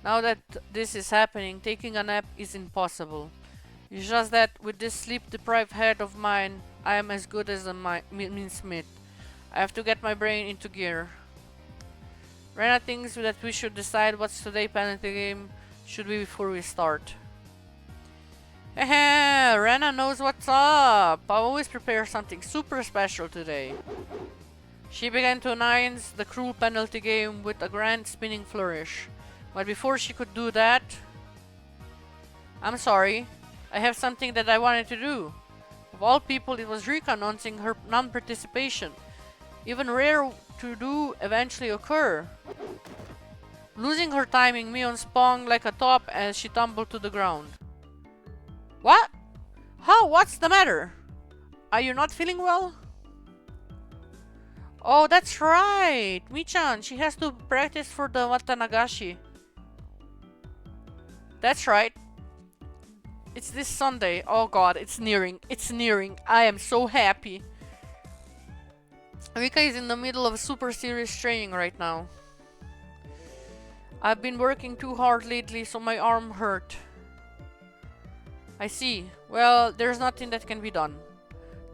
Now that this is happening, taking a nap is impossible. It's just that with this sleep-deprived head of mine, I am as good as a mincemeat. I have to get my brain into gear. Rena thinks that we should decide what's today's penalty game should be before we start. Heh, Rena knows what's up. I always prepare something super special today. She began to announce the cruel penalty game with a grand spinning flourish. But before she could do that... I'm sorry. I have something that I wanted to do. Of all people, it was Rika announcing her non-participation. Even rare to do eventually occur. Losing her timing, Mion spun like a top as she tumbled to the ground. What? How? What's the matter? Are you not feeling well? Oh, that's right! Michan, she has to practice for the Watanagashi. That's right. It's this Sunday. Oh god, it's nearing. It's nearing. I am so happy. Rika is in the middle of a super serious training right now. I've been working too hard lately, so my arm hurt. I see. Well, there's nothing that can be done.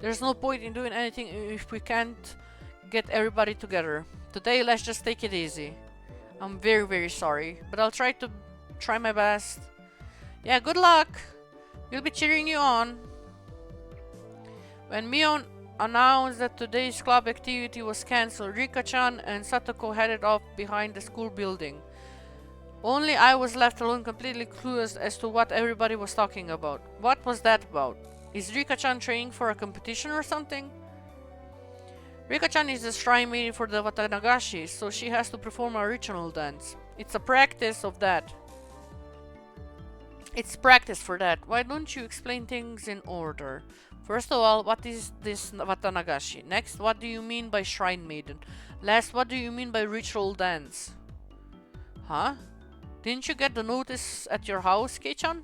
There's no point in doing anything if we can't get everybody together. Today, let's just take it easy. I'm very, very sorry, but I'll try my best. Yeah, good luck. We'll be cheering you on. When Mion announced that today's club activity was cancelled, Rika-chan and Satoko headed off behind the school building. Only I was left alone, completely clueless as to what everybody was talking about. What was that about? Is Rika-chan training for a competition or something? Rika-chan is the shrine maiden for the Watanagashi, so she has to perform a ritual dance. It's a practice of that. It's practice for that. Why don't you explain things in order? First of all, what is this Watanagashi? Next, what do you mean by shrine maiden? Last, what do you mean by ritual dance? Huh? Didn't you get the notice at your house, Kei-chan?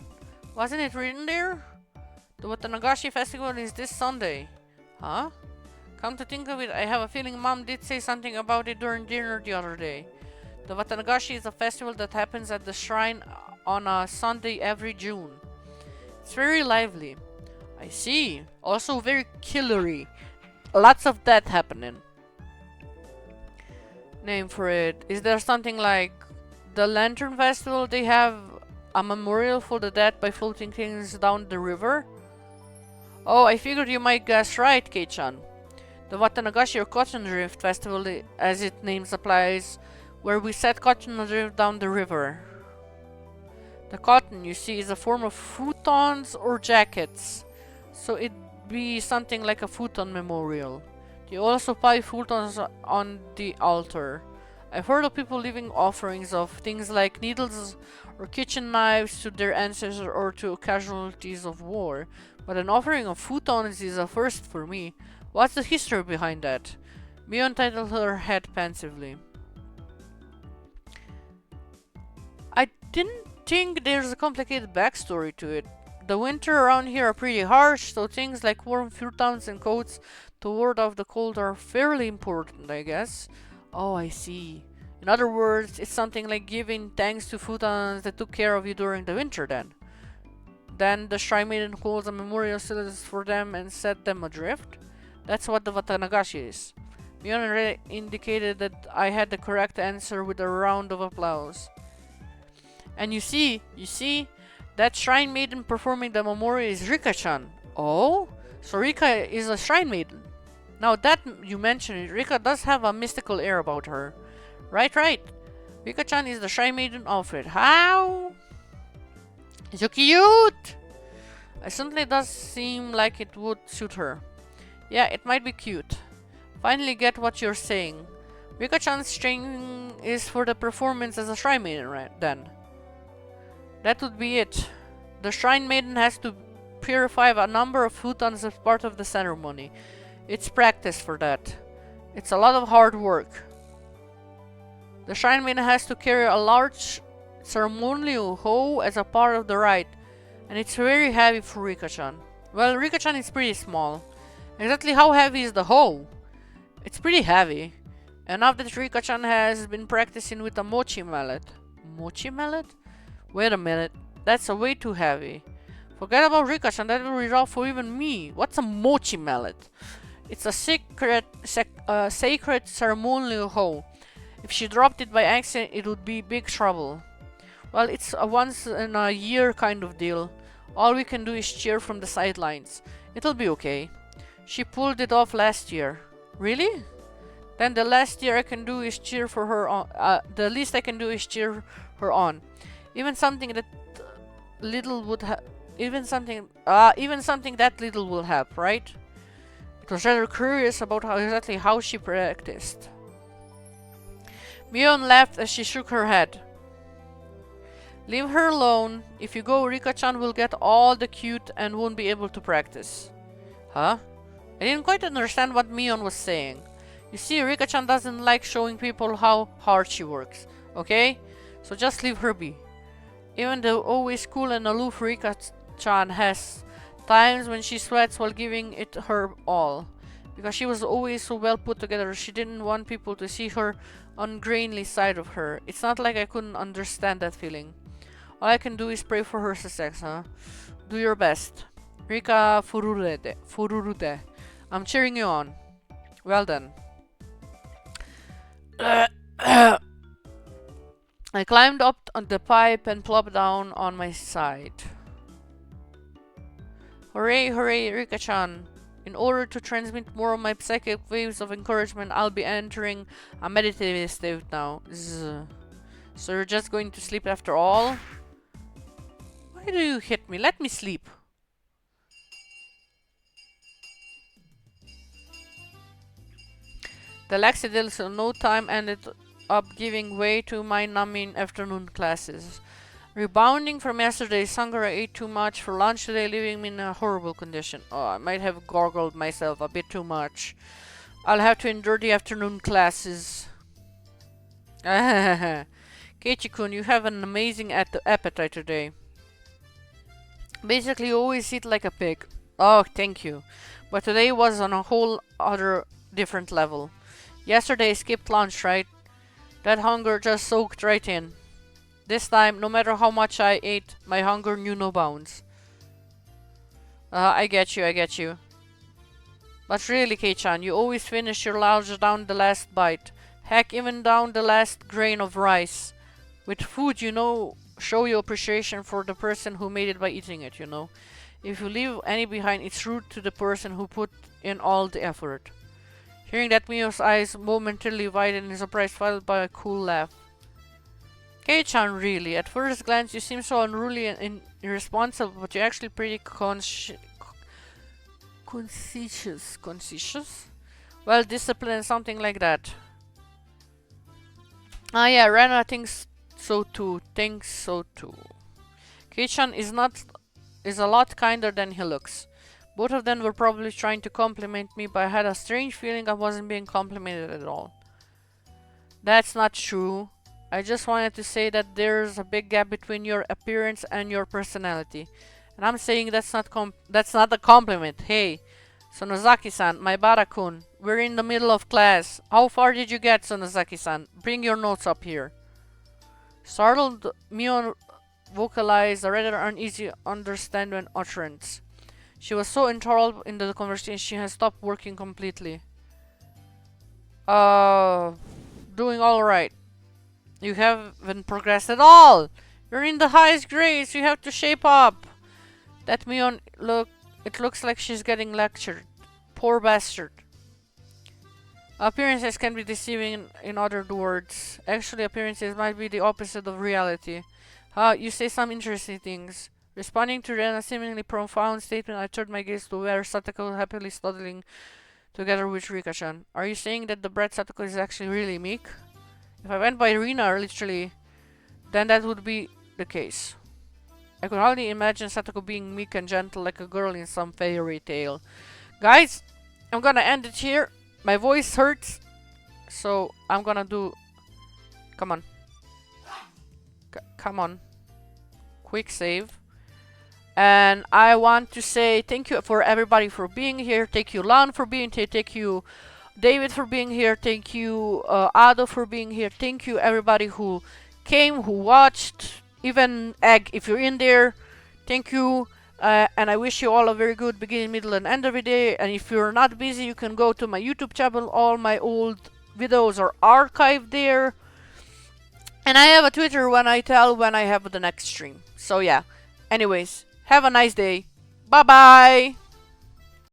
Wasn't it written there? The Watanagashi festival is this Sunday. Huh? Come to think of it, I have a feeling Mom did say something about it during dinner the other day. The Watanagashi is a festival that happens at the shrine on a Sunday every June. It's very lively. I see. Also very killery. Lots of that happening. Name for it. Is there something like the Lantern Festival? They have a memorial for the dead by floating things down the river? Oh, I figured you might guess right, Kei-chan. The Watanagashi or Cotton Drift Festival, as its name applies, where we set cotton adrift down the river. The cotton, you see, is a form of futons or jackets. So it'd be something like a futon memorial. They also buy futons on the altar. I've heard of people leaving offerings of things like needles or kitchen knives to their ancestors or to casualties of war. But an offering of futons is a first for me. What's the history behind that? Mion titled her head pensively. I didn't think there's a complicated backstory to it. The winter around here are pretty harsh, so things like warm futons and coats to ward off the cold are fairly important, I guess. Oh, I see. In other words, it's something like giving thanks to futons that took care of you during the winter then. Then the Shrine Maiden holds a memorial service for them and set them adrift? That's what the Watanagashi is. Mion indicated that I had the correct answer with a round of applause. And you see, that Shrine Maiden performing the memorial is Rika-chan. Oh? So Rika is a Shrine Maiden. Now that you mention it, Rika does have a mystical air about her. Right. Rika-chan is the Shrine Maiden outfit. How? So cute! It certainly does seem like it would suit her. Yeah, it might be cute. Finally get what you're saying. Rika-chan's training is for the performance as a Shrine Maiden, right then? That would be it. The Shrine Maiden has to purify a number of futons as part of the ceremony. It's practice for that. It's a lot of hard work. The Shrine Maiden has to carry a large ceremonial hoe as a part of the rite, and it's very heavy for Rika-chan. Well, Rika-chan is pretty small. Exactly how heavy is the hoe? It's pretty heavy. Enough that Rika-chan has been practicing with a mochi mallet. Mochi mallet? Wait a minute, that's a way too heavy. Forget about Rika-chan, that will be rough for even me. What's a mochi mallet? It's a sacred ceremonial hoe. If she dropped it by accident, it would be big trouble. Well, it's a once in a year kind of deal. All we can do is cheer from the sidelines. It'll be okay. She pulled it off last year. Really? Then the least I can do is cheer her on. Even something that little would even something that little will help, right? It was rather curious about exactly how she practiced. Mion laughed as she shook her head. Leave her alone. If you go, Rika-chan will get all the cute and won't be able to practice. Huh? I didn't quite understand what Mion was saying. You see, Rika-chan doesn't like showing people how hard she works, okay? So just leave her be. Even the always cool and aloof Rika-chan has times when she sweats while giving it her all. Because she was always so well put together, she didn't want people to see her ungrainly side of her. It's not like I couldn't understand that feeling. All I can do is pray for her success, huh? Do your best. Rika Fururute. I'm cheering you on. Well done. I climbed up on the pipe and plopped down on my side. Hooray, hooray, Rika-chan. In order to transmit more of my psychic waves of encouragement, I'll be entering a meditative state now. Zzz. So you're just going to sleep after all? Why do you hit me? Let me sleep. The laxatives in no time ended up giving way to mind-numbing afternoon classes. Rebounding from yesterday's hunger, I ate too much for lunch today, leaving me in a horrible condition. Oh, I might have gargled myself a bit too much. I'll have to endure the afternoon classes. Keiichi-kun, you have an amazing appetite today. Basically, you always eat like a pig. Oh, thank you. But today was on a whole other different level. Yesterday I skipped lunch, right? That hunger just soaked right in. This time, no matter how much I ate, my hunger knew no bounds. I get you. But really, Kei-chan, you always finish your lunch down the last bite. Heck, even down the last grain of rice. With food, you know, show your appreciation for the person who made it by eating it, you know. If you leave any behind, it's rude to the person who put in all the effort. Hearing that, Mio's eyes momentarily widened in surprise, followed by a cool laugh. Kei-chan, really. At first glance, you seem so unruly and irresponsible, but you're actually pretty conscientious. Conscientious? Well, discipline, something like that. Ah, yeah, Rena thinks so too. Thinks so too. Kei-chan is a lot kinder than he looks. Both of them were probably trying to compliment me, but I had a strange feeling I wasn't being complimented at all. That's not true. I just wanted to say that there's a big gap between your appearance and your personality. And I'm saying that's not a compliment. Hey, Sonozaki-san, my Barakun, we're in the middle of class. How far did you get, Sonozaki-san? Bring your notes up here. Startled, Mion vocalized a rather uneasy understanding utterance. She was so enthralled in the conversation she had stopped working completely. Doing alright. You haven't progressed at all. You're in the highest grades. You have to shape up. That Mion it looks like she's getting lectured. Poor bastard. Appearances can be deceiving in other words. Actually, appearances might be the opposite of reality. You say some interesting things. Responding to Rena's seemingly profound statement, I turned my gaze to where Satoko was happily studying together with Rika-chan. Are you saying that the brat Satoko is actually really meek? If I went by Rena, literally, then that would be the case. I could hardly imagine Satoko being meek and gentle like a girl in some fairy tale. Guys, I'm gonna end it here. My voice hurts, so I'm gonna do... Come on. Come on. Quick save. And I want to say thank you for everybody for being here. Thank you, Lan, for being here. Thank you, David, for being here. Thank you, Ado, for being here. Thank you, everybody who came, who watched. Even Egg, if you're in there. Thank you. And I wish you all a very good beginning, middle, and end of the day. And if you're not busy, you can go to my YouTube channel. All my old videos are archived there. And I have a Twitter when I tell when I have the next stream. So yeah. Anyways, have a nice day. Bye bye.